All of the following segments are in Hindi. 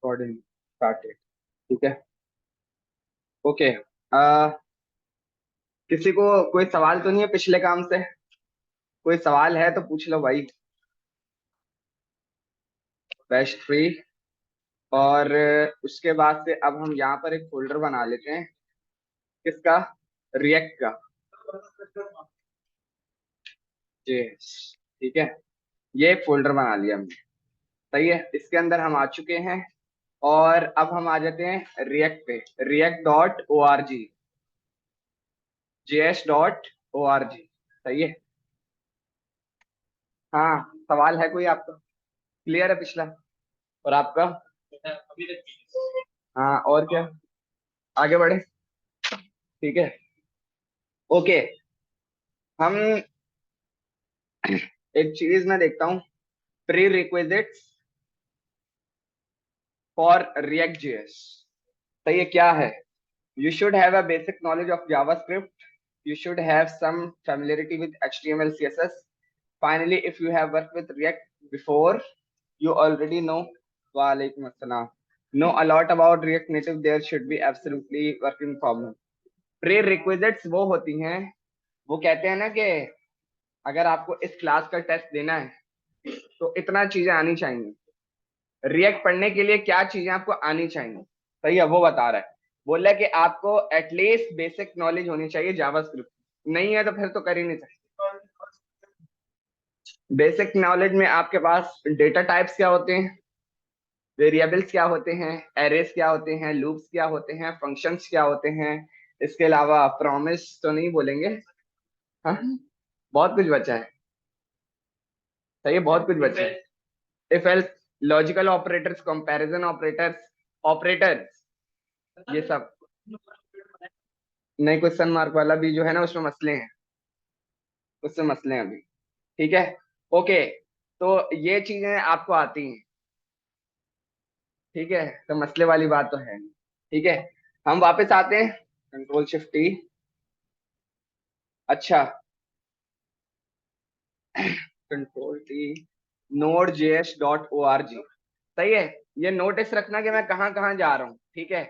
Recording started. ठीक है। ओके। किसी को कोई सवाल तो नहीं है पिछले काम से? कोई सवाल है तो पूछ लो भाई। बैच 3। और उसके बाद से अब हम यहाँ पर एक फोल्डर बना लेते हैं। किसका? रिएक्ट का। जी। ठीक है। ये एक फोल्डर बना लिया हमने। सही है, इसके अंदर हम आ चुके हैं। और अब हम आ जाते हैं रिएक्ट पे। React dot O R G, JS.org। सही है। हाँ, सवाल है कोई आपका? क्लियर है पिछला? और आपका? हाँ, और क्या? आगे बढ़े। ठीक है। ओके। हम एक चीज मैं देखता हूँ। Pre requisites for react JS. सही है, क्या है? You should have a basic knowledge of JavaScript. You should have some familiarity with HTML, CSS. Finally, if you have worked with React before, you already know. Walaikum assalam. Know a lot about React Native. There should be absolutely working problem. Prerequisites वो होती हैं, वो कहते हैं ना कि अगर आपको इस क्लास का टेस्ट देना है तो इतना चीजें आनी चाहिए। रिएक्ट पढ़ने के लिए क्या चीजें आपको आनी चाहिए? सही है, वो बता रहा है। बोल रहा है कि आपको एटलीस्ट बेसिक नॉलेज होनी चाहिए जावास्क्रिप्ट। नहीं है तो फिर तो कर ही नहीं सकते। बेसिक नॉलेज में आपके पास डेटा टाइप्स क्या होते हैं, वेरिएबल्स क्या होते हैं, एरेस क्या होते हैं, लूप्स क्या होते हैं, फंक्शंस क्या होते हैं। इसके अलावा प्रॉमिस तो नहीं बोलेंगे। हाँ, बहुत कुछ बचा है। सही है, बहुत कुछ बचा है। If else, logical operators, comparison operators, operators, ये सब। नहीं, क्वेश्चन मार्क वाला भी जो है ना उसमें मसले हैं। उसमें मसले हैं अभी। ठीक है। ओके। तो ये चीजें आपको आती हैं। ठीक है, तो मसले वाली बात तो है नहीं। ठीक है। हम वापस आते हैं। Ctrl+Shift+T। अच्छा। Ctrl+T। Node.js.org। सही है। ये नोटिस रखना कि मैं कहाँ कहाँ जा रहा हूँ। ठीक है।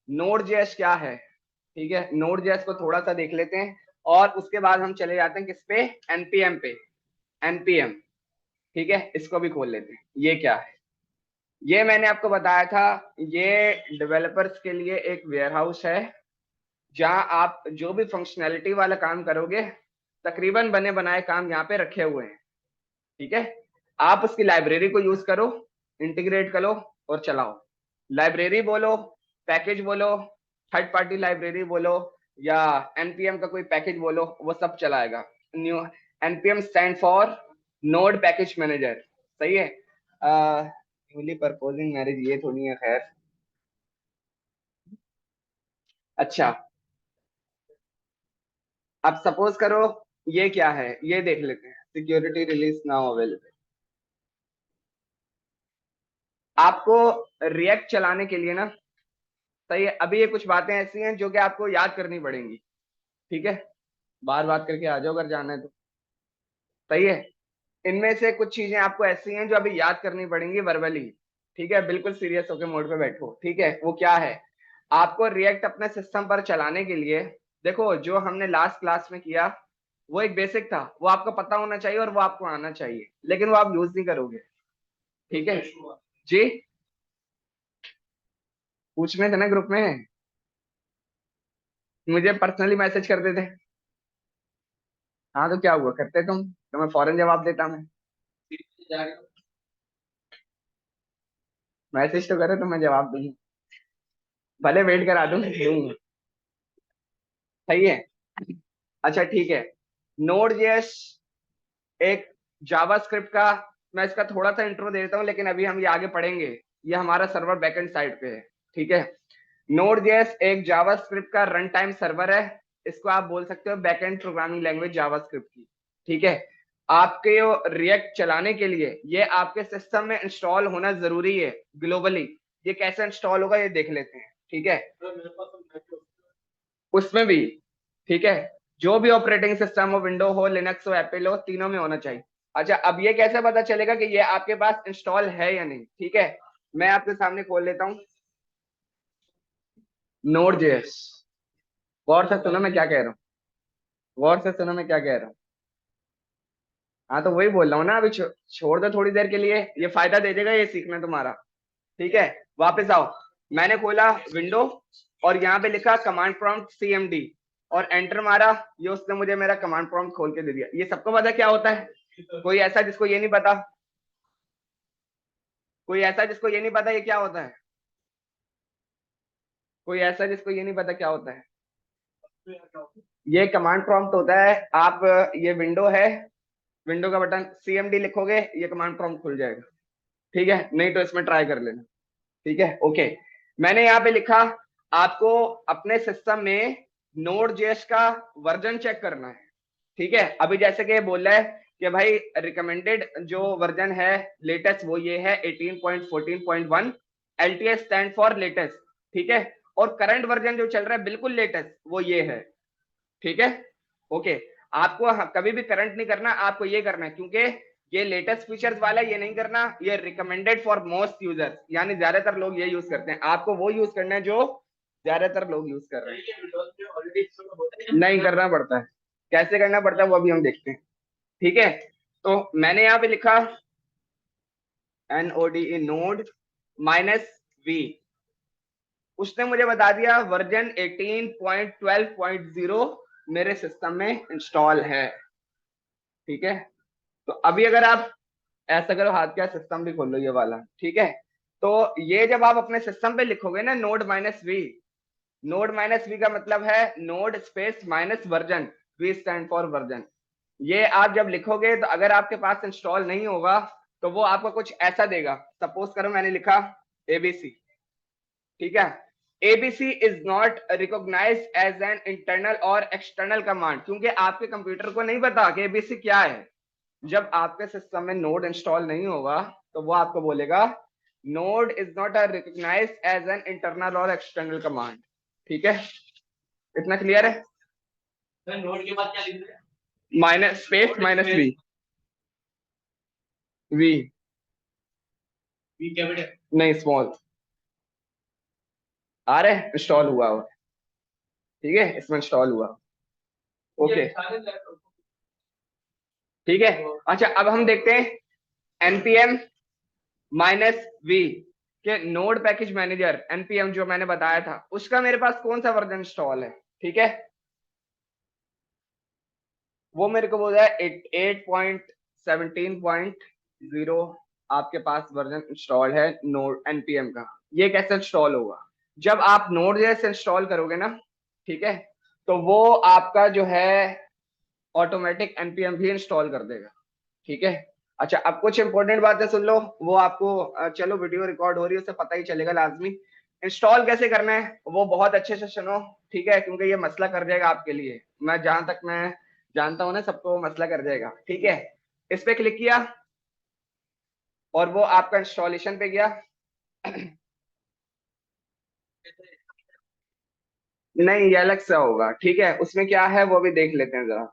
Node.js क्या है? ठीक है, Node.js को थोड़ा सा देख लेते हैं। और उसके बाद हम चले जाते हैं किस पे? एनपीएम पे। एनपीएम। ठीक है, इसको भी खोल लेते हैं। ये क्या है? ये मैंने आपको बताया था। ये डेवलपर्स के लिए एक वेयरहाउस है, जहां आप जो भी फंक्शनैलिटी वाला काम करोगे, तकरीबन बने बनाए काम यहाँ पे रखे हुए हैं। ठीक है। आप उसकी लाइब्रेरी को यूज करो, इंटीग्रेट करो और चलाओ। लाइब्रेरी बोलो, पैकेज बोलो, थर्ड पार्टी लाइब्रेरी बोलो, या एनपीएम का कोई पैकेज बोलो, वो सब चलाएगा। New NPM stand for node package manager. सही है। न्यूली प्रपोजिंग मैरिज ये थोड़ी है, खैर। अच्छा, अब सपोज करो ये क्या है, ये देख लेते हैं। Security release now available. आपको रिएक्ट चलाने के लिए ना, सही है, अभी ये कुछ बातें ऐसी हैं जो कि आपको याद करनी पड़ेंगी। ठीक है। बार बात करके आ जाओ अगर जाना है तो। सही है। इनमें से कुछ चीजें आपको ऐसी हैं जो अभी याद करनी पड़ेंगी वर्बली। ठीक है, बिल्कुल सीरियस होकर मोड पे बैठो। ठीक है, वो क्या है? आपको रिएक्ट अपने सिस्टम पर चलाने के लिए, देखो जो हमने लास्ट क्लास में किया वो एक बेसिक था, वो आपको पता होना चाहिए और वो आपको आना चाहिए, लेकिन वो आप यूज नहीं करोगे। ठीक है जी। पूछने थे ना ग्रुप में, मुझे पर्सनली मैसेज कर देते। हाँ तो क्या हुआ, करते तुम तो मैं फौरन जवाब देता। मैं मैसेज तो करे तो मैं जवाब दूंगा, भले वेट करा दूं, दूंगा। सही है। अच्छा ठीक है। नोड जेएस एक जावास्क्रिप्ट का, मैं इसका थोड़ा सा इंट्रो दे देता हूँ, लेकिन अभी हम ये आगे पढ़ेंगे। ये हमारा सर्वर बैकएंड साइड पे है। ठीक है। नोड जेएस एक जावास्क्रिप्ट का रन टाइम सर्वर है। इसको आप बोल सकते हो बैकएंड प्रोग्रामिंग लैंग्वेज जावास्क्रिप्ट की। ठीक है। आपके रिएक्ट चलाने के लिए ये आपके सिस्टम में इंस्टॉल होना जरूरी है ग्लोबली। ये कैसे इंस्टॉल होगा ये देख लेते हैं। ठीक है। उसमें भी, ठीक है, जो भी ऑपरेटिंग सिस्टम हो, विंडो हो, लिनक्स हो, एप्पल हो, तीनों में होना चाहिए। अच्छा, अब ये कैसे पता चलेगा कि ये आपके पास इंस्टॉल है या नहीं? ठीक है, मैं आपके सामने खोल लेता हूँ नोड जेएस। गौर से सुनो मैं क्या कह रहा हूँ, गौर से सुनो मैं क्या कह रहा हूँ। हाँ तो वही बोल रहा हूँ ना, अभी छोड़ दो थोड़ी देर के लिए, ये फायदा दे देगा ये सीखना तुम्हारा। ठीक है, वापस आओ। मैंने खोला विंडो और यहाँ पे लिखा कमांड प्रॉम्प्ट CMD और एंटर मारा, ये उसने मुझे मेरा कमांड प्रॉम्प्ट खोल के दे दिया। ये सबको पता क्या होता है? कोई ऐसा जिसको ये नहीं पता? कोई ऐसा जिसको ये नहीं पता ये क्या होता है? कोई ऐसा जिसको ये नहीं पता क्या होता है? ये कमांड प्रॉम्प्ट होता है। आप ये विंडो है, विंडो का बटन CMD लिखोगे ये कमांड प्रॉम्प्ट खुल जाएगा। ठीक है, नहीं तो इसमें ट्राई कर लेना। ठीक है, ओके। मैंने यहाँ पे लिखा आपको अपने सिस्टम में नोड जेएस का वर्जन चेक करना है। ठीक है, अभी जैसे कि बोल रहा है कि भाई रिकमेंडेड जो वर्जन है लेटेस्ट वो ये है 18.14.1, LTS स्टैंड फॉर लेटेस्ट। ठीक है, और करंट वर्जन जो चल रहा है बिल्कुल लेटेस्ट वो ये है। ठीक है, ओके। आपको कभी भी करंट नहीं करना, आपको ये करना है क्योंकि ये लेटेस्ट फीचर्स वाला है, ये नहीं करना। ये रिकमेंडेड फॉर मोस्ट यूजर्स, यानी ज्यादातर लोग ये यूज करते हैं, आपको वो यूज करना है जो ज्यादातर लोग यूज कर रहे हैं। नहीं करना पड़ता है, कैसे करना पड़ता है वो अभी हम देखते हैं। ठीक है, तो मैंने यहाँ पे लिखा NODE नोड -V, उसने मुझे बता दिया वर्जन 18.12.0 मेरे सिस्टम में इंस्टॉल है। ठीक है, तो अभी अगर आप ऐसा करो, हाथ क्या सिस्टम भी खोल लो ये वाला। ठीक है, तो ये जब आप अपने सिस्टम पे लिखोगे ना नोड -V, नोड -V का मतलब है node space minus version, V stand for version. ये आप जब लिखोगे तो अगर आपके पास इंस्टॉल नहीं होगा तो वो आपको कुछ ऐसा देगा। सपोज करो मैंने लिखा ABC। ठीक है, ABC is not recognise as an internal और एक्सटर्नल कमांड, क्योंकि आपके कंप्यूटर को नहीं पता कि ABC क्या है। जब आपके सिस्टम में नोड इंस्टॉल नहीं होगा तो वो आपको बोलेगा node is not recognise as an internal और एक्सटर्नल कमांड। ठीक है, इतना क्लियर है? नोड के बाद क्या लिख रहे हैं? Minus space -V। V capital नहीं, स्मॉल। आ रहे इंस्टॉल हुआ हुआ। ठीक है, इसमें इंस्टॉल हुआ। ओके, ठीक है। अच्छा, अब हम देखते हैं npm -V के नोड पैकेज मैनेजर। npm जो मैंने बताया था उसका मेरे पास कौन सा वर्जन इंस्टॉल है। ठीक है, वो मेरे को बोला है 8.17.0 आपके पास वर्जन इंस्टॉल है नोड npm का। ये कैसे इंस्टॉल होगा? जब आप नोड जैसे इंस्टॉल करोगे ना, ठीक है, तो वो आपका जो है ऑटोमेटिक npm भी इंस्टॉल कर देगा। ठीक है, अच्छा अब कुछ इंपॉर्टेंट बातें सुन लो, वो आपको चलो वीडियो रिकॉर्ड हो रही है उससे पता ही चलेगा लाजमी। इंस्टॉल कैसे करना है वो बहुत अच्छे से सुनो। ठीक है, क्योंकि ये मसला कर जाएगा आपके लिए, मैं जहां तक मैं जानता हूं ना सबको वो मसला कर जाएगा। ठीक है, इस पे क्लिक किया और वो आपका इंस्टॉलेशन पे गया। नहीं, ये अलग से होगा। ठीक है, उसमें क्या है वो भी देख लेते हैं जरा।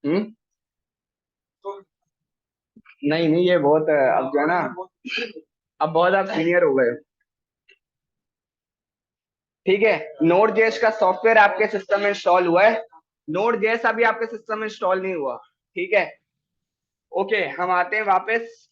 हम्म, नहीं नहीं, ये बहुत अब जो है ना, अब बहुत आप सीनियर हो गए। ठीक है, नोड जेएस का सॉफ्टवेयर आपके सिस्टम में इंस्टॉल हुआ है, नोड जेएस अभी आपके सिस्टम में इंस्टॉल नहीं हुआ। ठीक है, ओके, हम आते हैं वापस।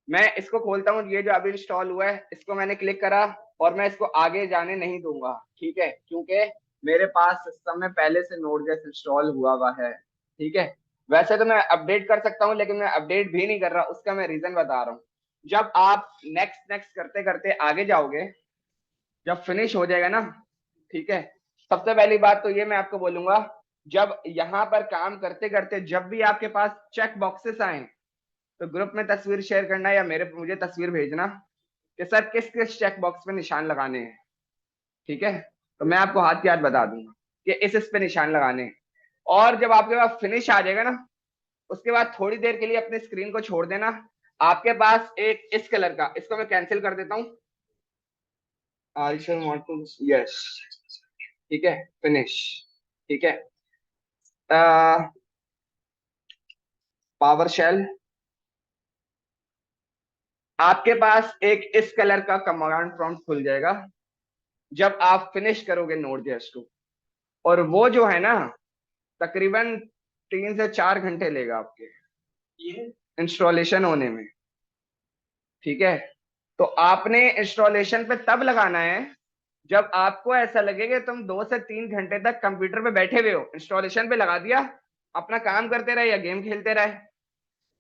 मैं इसको खोलता हूँ, ये जो अभी इंस्टॉल हुआ है इसको मैंने क्लिक करा और मैं इसको आगे जाने नहीं दूंगा। ठीक है, क्योंकि मेरे पास सिस्टम में पहले से नोड जेएस इंस्टॉल हुआ है। ठीक है, वैसे तो मैं अपडेट कर सकता हूँ लेकिन मैं अपडेट भी नहीं कर रहा, उसका मैं रीजन बता रहा हूँ। जब आप नेक्स्ट नेक्स्ट करते करते आगे जाओगे, जब फिनिश हो जाएगा ना, ठीक है, सबसे पहली बात तो ये मैं आपको बोलूंगा, जब यहाँ पर काम करते करते जब भी आपके पास चेक बॉक्सेस आए तो ग्रुप में तस्वीर शेयर करना या मुझे तस्वीर भेजना कि सर किस किस चेक बॉक्स पे निशान लगाने हैं। ठीक है, तो मैं आपको हाथ के हाथ बता दूंगा कि इस पे निशान लगाने हैं। और जब आपके पास फिनिश आ जाएगा ना, उसके बाद थोड़ी देर के लिए अपने स्क्रीन को छोड़ देना। आपके पास एक इस कलर का, इसको मैं कैंसिल कर देता हूँ। आई शैल वांट टू, यस, ठीक है, फिनिश। ठीक है, पावर शेल। आपके पास एक इस कलर का कमांड प्रॉम्प्ट खुल जाएगा जब आप फिनिश करोगे नोड जेएस को, और वो जो है ना तकरीबन 3 से 4 घंटे लेगा आपके इंस्टॉलेशन होने में। ठीक है, तो आपने इंस्टॉलेशन पे तब लगाना है जब आपको ऐसा लगे कि तुम 2 से 3 घंटे तक कंप्यूटर पे बैठे हुए हो, इंस्टॉलेशन पे लगा दिया, अपना काम करते रहे या गेम खेलते रहे।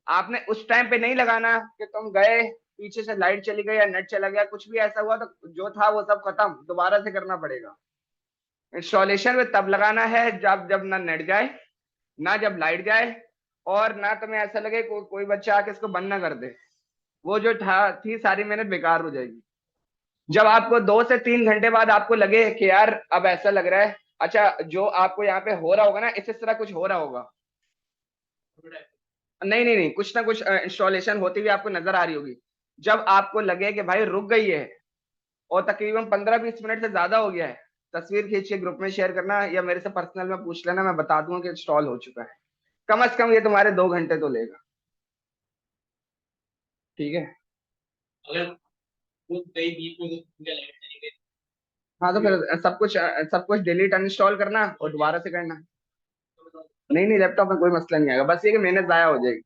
आपने उस टाइम पे नहीं लगाना कि तुम गए, पीछे से लाइट चली गई या नेट चला गया, कुछ भी ऐसा हुआ तो जो था वो सब खत्म, दोबारा से करना पड़ेगा। इंस्टॉलेशन में तब लगाना है जब जब ना नेट जाए, ना जब लाइट जाए, और ना तुम्हें ऐसा लगे कोई बच्चा आके इसको बंद ना कर दे। वो जो थी सारी मेहनत बेकार हो जाएगी। जब आपको 2 से 3 घंटे बाद आपको लगे कि यार अब ऐसा लग रहा है, अच्छा जो आपको यहाँ पे हो रहा होगा ना, इस तरह कुछ हो रहा होगा। नहीं नहीं नहीं, कुछ ना कुछ इंस्टॉलेशन होती हुई आपको नजर आ रही होगी। जब आपको लगे कि भाई रुक गई है और तकरीबन 15-20 मिनट से ज्यादा हो गया है, तस्वीर खींच के ग्रुप में शेयर करना या मेरे से पर्सनल में पूछ लेना, मैं बता दूंगा कि इंस्टॉल हो चुका है। कम से कम ये तुम्हारे 2 घंटे तो लेगा। ठीक है, अगर वो कई बीच में लाइट चली गई, हाँ तो फिर सब कुछ डिलीट अनइंस्टॉल करना और दोबारा से करना। नहीं नहीं, लैपटॉप में कोई मसला नहीं आएगा, बस ये कि मेहनत जाया हो जाएगी।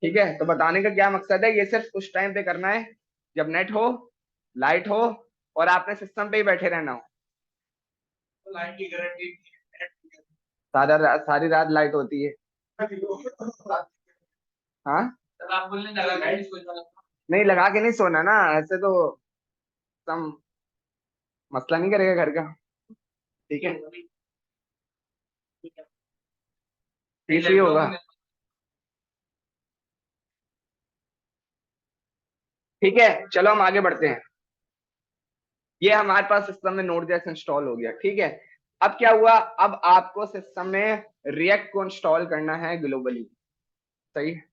ठीक है, तो बताने का क्या मकसद है, ये सिर्फ उस टाइम पे करना है जब नेट हो, लाइट हो, और आपने सिस्टम पे ही बैठे रहना हो। तो लाइट की गारंटी सारी रात लाइट होती है। हाँ, तब आप बोलने लगा लाइट नहीं लगा के नहीं सोना ना, ऐसे तो सम मसला नहीं करेगा घर का। ठीक है, पीसी होगा। ठीक है, चलो हम आगे बढ़ते हैं। ये हमारे पास सिस्टम में नोड जेएस इंस्टॉल हो गया। ठीक है, अब क्या हुआ, अब आपको सिस्टम में रिएक्ट को इंस्टॉल करना है ग्लोबली। सही है?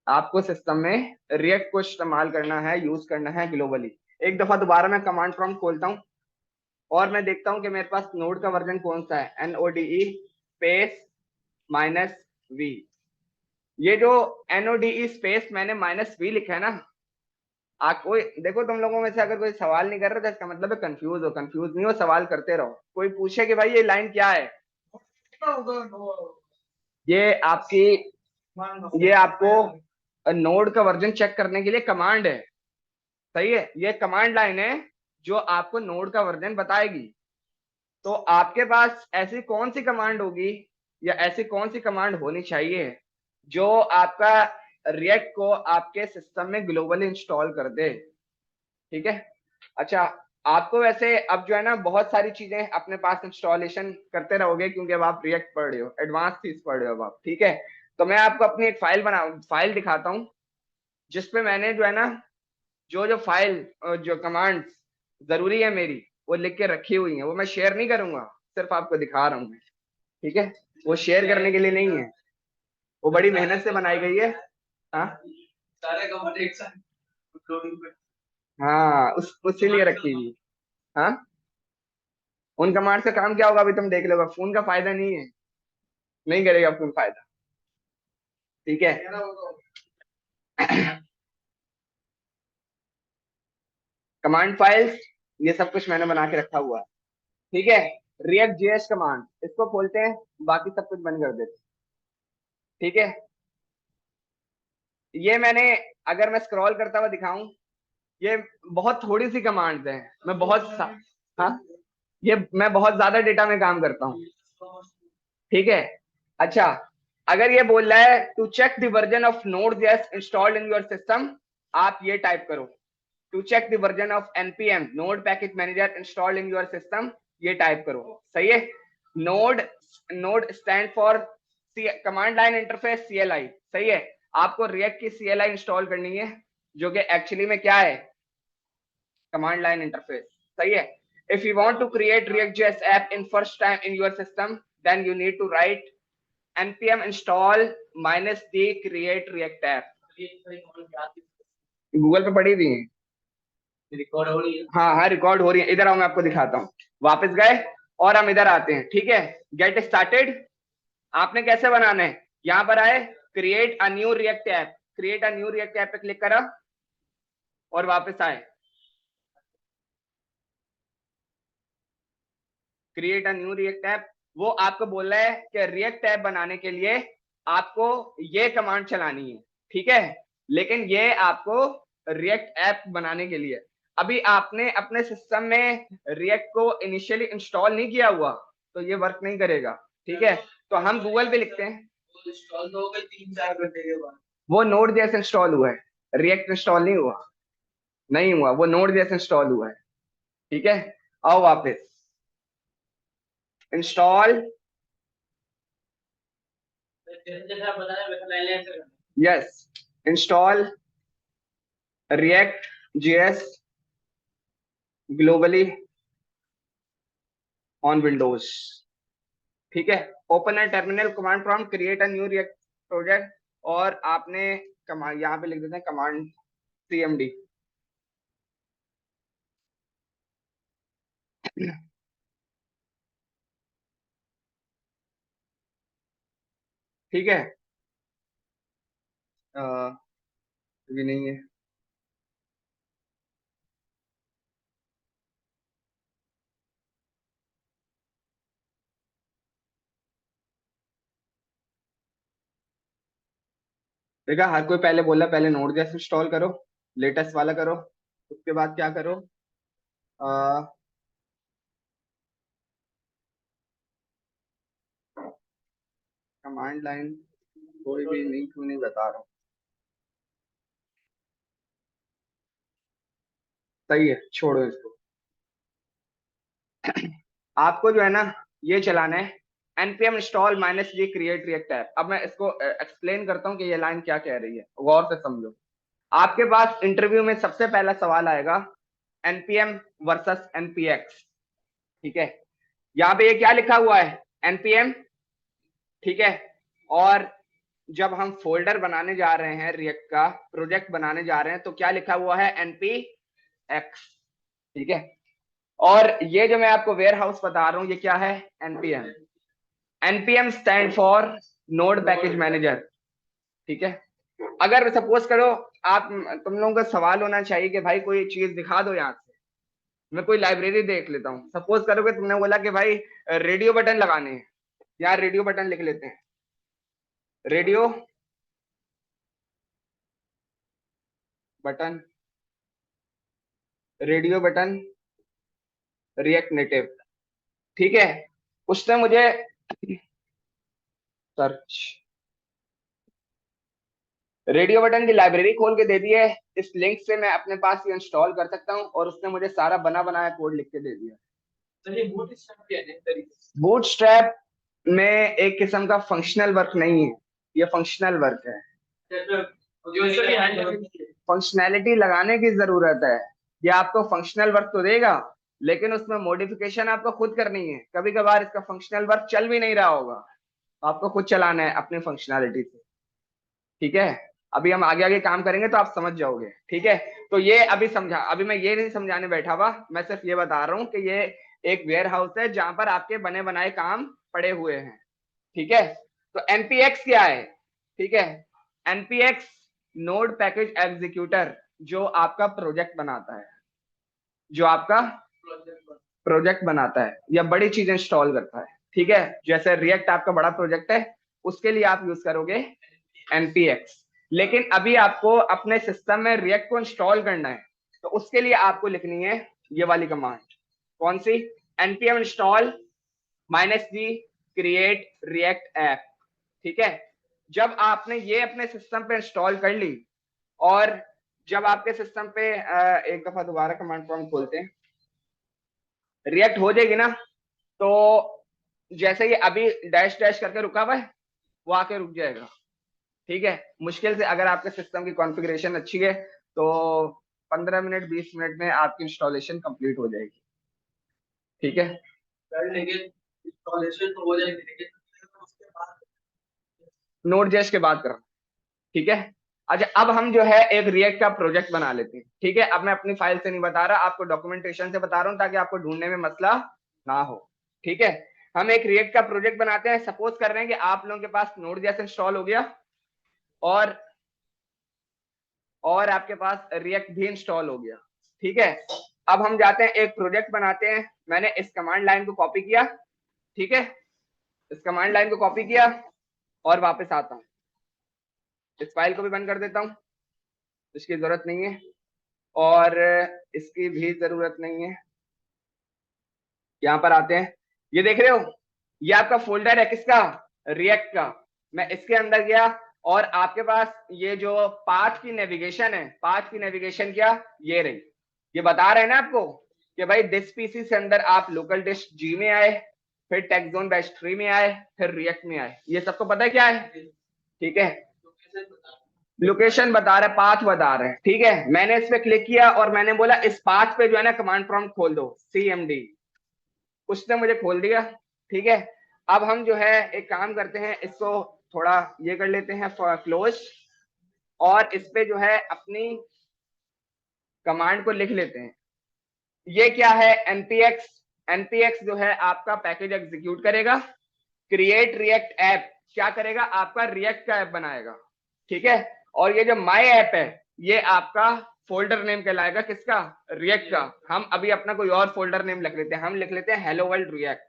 आपको सिस्टम में रिएक्ट को इस्तेमाल करना है, यूज करना है ग्लोबली। एक दफा दोबारा मैं कमांड प्रॉम्प्ट खोलता हूं और मैं देखता हूं कि मेरे पास नोड का वर्जन कौन सा है, NODE स्पेस -V। ये जो NODE स्पेस मैंने -V लिखा है ना, कोई देखो, तुम लोगों में से अगर कोई सवाल नहीं कर रहा तो इसका मतलब है कंफ्यूज नहीं हो, सवाल करते रहो। कोई पूछे कि भाई ये लाइन क्या है, ये आपकी ये आपको नोड का वर्जन चेक करने के लिए कमांड है। सही है, ये कमांड लाइन है जो आपको नोड का वर्जन बताएगी। तो आपके पास ऐसी कौन सी कमांड होगी या ऐसी कौन सी कमांड होनी चाहिए जो आपका रिएक्ट को आपके सिस्टम में ग्लोबली इंस्टॉल कर दे। ठीक है, अच्छा, आपको वैसे अब जो है ना बहुत सारी चीजें अपने पास इंस्टॉलेशन करते रहोगे क्योंकि अब आप रिएक्ट पढ़ रहे हो, एडवांस चीज पढ़ रहे हो अब आप। ठीक है, तो मैं आपको अपनी एक फाइल दिखाता हूँ जिसपे मैंने जो है ना जो जो फाइल जो कमांड्स जरूरी है मेरी वो लिख के रखी हुई है। वो मैं शेयर नहीं करूंगा, सिर्फ आपको दिखा रहा हूँ मैं। ठीक है, वो शेयर करने के लिए नहीं है, वो बड़ी मेहनत से बनाई गई है। हाँ, सारे कमांड एक साथ अपलोडिंग पे, हाँ उसी लिए रखी हुई। हाँ, उन कमांड का काम क्या होगा अभी तुम देख लोगे, फोन का फायदा नहीं है, नहीं करेगा फोन फायदा। ठीक है, कमांड फाइल्स ये सब कुछ मैंने बना के रखा हुआ है। ठीक है, रिएक्ट जेएस कमांड, इसको खोलते हैं, बाकी सब कुछ बंद कर देते हैं। ठीक है, ये मैंने, अगर मैं स्क्रॉल करता हुआ दिखाऊं, ये बहुत थोड़ी सी कमांड्स हैं, हाँ, ये मैं बहुत ज्यादा डेटा में काम करता हूँ। ठीक है, अच्छा, अगर ये बोल रहा है to check the version of Node JS installed in your system, आप ये टाइप करो, to check the version of npm Node package manager installed in your system, ये टाइप करो। सही है, Node Node stand for command line interface CLI। सही है, आपको रिएक्ट की CLI इंस्टॉल करनी है जो कि एक्चुअली में क्या है, कमांड लाइन इंटरफेस। सही है, if you want to create react.js app in first time in your system, then you need to write npm install -d create react app। Google पे पड़ी हुई है, रिकॉर्ड हो रही है। हाँ हाँ, रिकॉर्ड हो रही है, इधर आओ मैं आपको दिखाता हूँ। वापस गए, और हम इधर आते हैं, ठीक है। गेट स्टार्टेड आपने कैसे बनाना है, यहां पर आए create a new React app, create a new React app पे क्लिक करा और वापस आए create a new React app. वो आपको बोल रहा है कि रिएक्ट ऐप बनाने के लिए आपको ये कमांड चलानी है, ठीक है। लेकिन ये आपको रिएक्ट ऐप बनाने के लिए, अभी आपने अपने सिस्टम में रिएक्ट को इनिशियली इंस्टॉल नहीं किया हुआ तो ये वर्क नहीं करेगा, ठीक है। तो हम गूगल पे लिखते हैं, इंस्टॉल तो हो गई 3-4 घंटे के बाद, वो नोड जैसे इंस्टॉल हुआ है, रिएक्ट इंस्टॉल नहीं हुआ, नहीं हुआ, वो नोड जैसे इंस्टॉल हुआ है, ठीक है। आओ वापस install, yes, install react JS globally on Windows, ठीक है। Open A terminal command prompt create a new react project, और आपने कमांड यहाँ पे लिख देते हैं कमांड cmd, ठीक है। भी नहीं है, देखा हर कोई पहले बोला पहले नोड जैसे इंस्टॉल करो, लेटेस्ट वाला करो, उसके बाद क्या करो, कमांड लाइन कोई भी नहीं, क्यों नहीं बता रहा हूँ, सही है छोड़ो इसको। आपको जो है ना ये चलाना है npm install -g create react app। अब मैं इसको एक्सप्लेन करता हूँ कि ये लाइन क्या कह रही है, गौर से समझो। आपके पास इंटरव्यू में सबसे पहला सवाल आएगा npm वर्सेस npx, ठीक है। यहाँ पे ये क्या लिखा हुआ है npm, ठीक है। और जब हम फोल्डर बनाने जा रहे हैं, रिएक्ट का प्रोजेक्ट बनाने जा रहे हैं, तो क्या लिखा हुआ है npx, ठीक है। और ये जो मैं आपको वेयर हाउस बता रहा हूँ ये क्या है npm, npm stand for node package manager, ठीक है। अगर सपोज करो आप, तुम लोगों का सवाल होना चाहिए कि भाई कोई चीज दिखा दो यहाँ से, मैं कोई लाइब्रेरी देख लेता हूँ। सपोज करो कि तुमने बोला कि भाई रेडियो बटन लगाने हैं, यार रेडियो बटन लिख लेते हैं, radio button, radio button react native, ठीक है। उसने मुझे सर्च रेडियो बटन की लाइब्रेरी खोल के दे दी है, इस लिंक से मैं अपने पास ये इंस्टॉल कर सकता हूँ, और उसने मुझे सारा बना बनाया कोड लिख के दे दिया। तो ये बूटस्ट्रैप क्या है? बूटस्ट्रैप में एक किस्म का फंक्शनल वर्क नहीं है, ये फंक्शनल वर्क है। फंक्शनैलिटी लगाने की जरूरत है, ये आपको फंक्शनल वर्क तो देगा लेकिन उसमें मॉडिफिकेशन आपको खुद करनी है। कभी कभार इसका फंक्शनल वर्क चल भी नहीं रहा होगा, आपको खुद चलाना है अपनी फंक्शनैलिटी से, ठीक है। अभी हम आगे आगे काम करेंगे तो आप समझ जाओगे, ठीक है। तो ये अभी समझा, अभी मैं ये नहीं समझाने बैठा हुआ, मैं सिर्फ ये बता रहा हूँ कि ये एक वेयर हाउस है जहां पर आपके बने बनाए काम पड़े हुए हैं, ठीक है। तो npx क्या है, ठीक है। npx नोड पैकेज एग्जीक्यूटर, जो आपका प्रोजेक्ट बनाता है, जो आपका प्रोजेक्ट बनाता है या बड़ी चीज इंस्टॉल करता है, ठीक है। जैसे रिएक्ट आपका बड़ा प्रोजेक्ट है, उसके लिए आप यूज करोगे npx। लेकिन अभी आपको अपने सिस्टम में रिएक्ट को इंस्टॉल करना है, तो उसके लिए आपको लिखनी है ये वाली कमांड, कौन सी, npm install -g create react app, ठीक है। जब आपने ये अपने सिस्टम पे इंस्टॉल कर ली, और जब आपके सिस्टम पे एक दफा दोबारा कमांड प्रॉम्प्ट खोलते हैं, रिएक्ट हो जाएगी ना, तो जैसे ये अभी डैश डैश करके रुका हुआ है, वो आके रुक जाएगा, ठीक है। मुश्किल से अगर आपके सिस्टम की कॉन्फ़िगरेशन अच्छी है तो 15 मिनट 20 मिनट में आपकी इंस्टॉलेशन कंप्लीट हो जाएगी, ठीक है। लेकिन इंस्टॉलेशन तो हो जाएगी, लेकिन उसके बाद नोड जेएस के बाद करना, ठीक है। अच्छा अब हम जो है एक रिएक्ट का प्रोजेक्ट बना लेते हैं, ठीक है। अब मैं अपनी फाइल से नहीं बता रहा, आपको डॉक्यूमेंटेशन से बता रहा हूँ ताकि आपको ढूंढने में मसला ना हो, ठीक है, हम एक रिएक्ट का प्रोजेक्ट बनाते हैं। सपोज कर रहे हैं कि आप लोगों के पास नोड.js इंस्टॉल हो गया और आपके पास रिएक्ट भी इंस्टॉल हो गया। ठीक है, अब हम जाते हैं एक प्रोजेक्ट बनाते हैं। मैंने इस कमांड लाइन को कॉपी किया, ठीक है, इस कमांड लाइन को कॉपी किया और वापस आता हूं। इस फाइल को भी बंद कर देता हूं, इसकी जरूरत नहीं है और इसकी भी जरूरत नहीं है। यहां पर आते हैं, ये देख रहे हो, ये आपका फोल्डर है किसका, रिएक्ट का। मैं इसके अंदर गया और आपके पास ये जो पाथ की नेविगेशन है, पाथ की नेविगेशन क्या, ये रही। ये बता रहे हैं ना आपको कि भाई दिस पीसी से अंदर आप लोकल डिस्क जी में आए, फिर टेक्सोन बैश 3 में आए, फिर रिएक्ट में आए। ये सबको पता है क्या है, ठीक है, लोकेशन बता रहा है, पाथ बता रहे हैं। ठीक है, मैंने इस पे क्लिक किया और मैंने बोला इस पाथ पे जो है ना कमांड प्रॉम्प्ट खोल दो, CMD। उसने मुझे खोल दिया। ठीक है, अब हम जो है एक काम करते हैं, इसको थोड़ा ये कर लेते हैं क्लोज, और इस पे जो है अपनी कमांड को लिख लेते हैं। ये क्या है, npx। npx जो है आपका पैकेज एग्जीक्यूट करेगा, क्रिएट रिएक्ट ऐप क्या करेगा, आपका रिएक्ट का ऐप बनाएगा। ठीक है, और ये जो माई ऐप है ये आपका फोल्डर नेम कहलाएगा, किसका, रिएक्ट का। हम अभी अपना कोई और फोल्डर नेम लिख लेते हैं, हम लिख लेते हैं hello world React,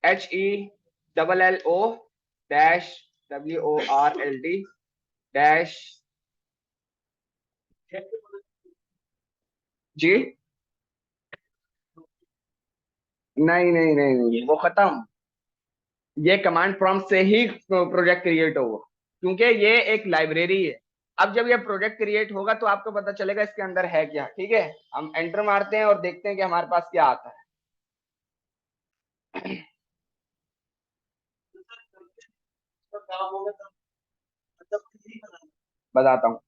HELLO dash WORLD dash जी। नहीं नहीं नहीं नहीं, वो खत्म, ये कमांड प्रॉम्प्ट से ही प्रोजेक्ट क्रिएट होगा, क्योंकि ये एक लाइब्रेरी है। अब जब ये प्रोजेक्ट क्रिएट होगा तो आपको पता चलेगा इसके अंदर है क्या। ठीक है, हम एंटर मारते हैं और देखते हैं कि हमारे पास क्या आता है। बताता हूँ,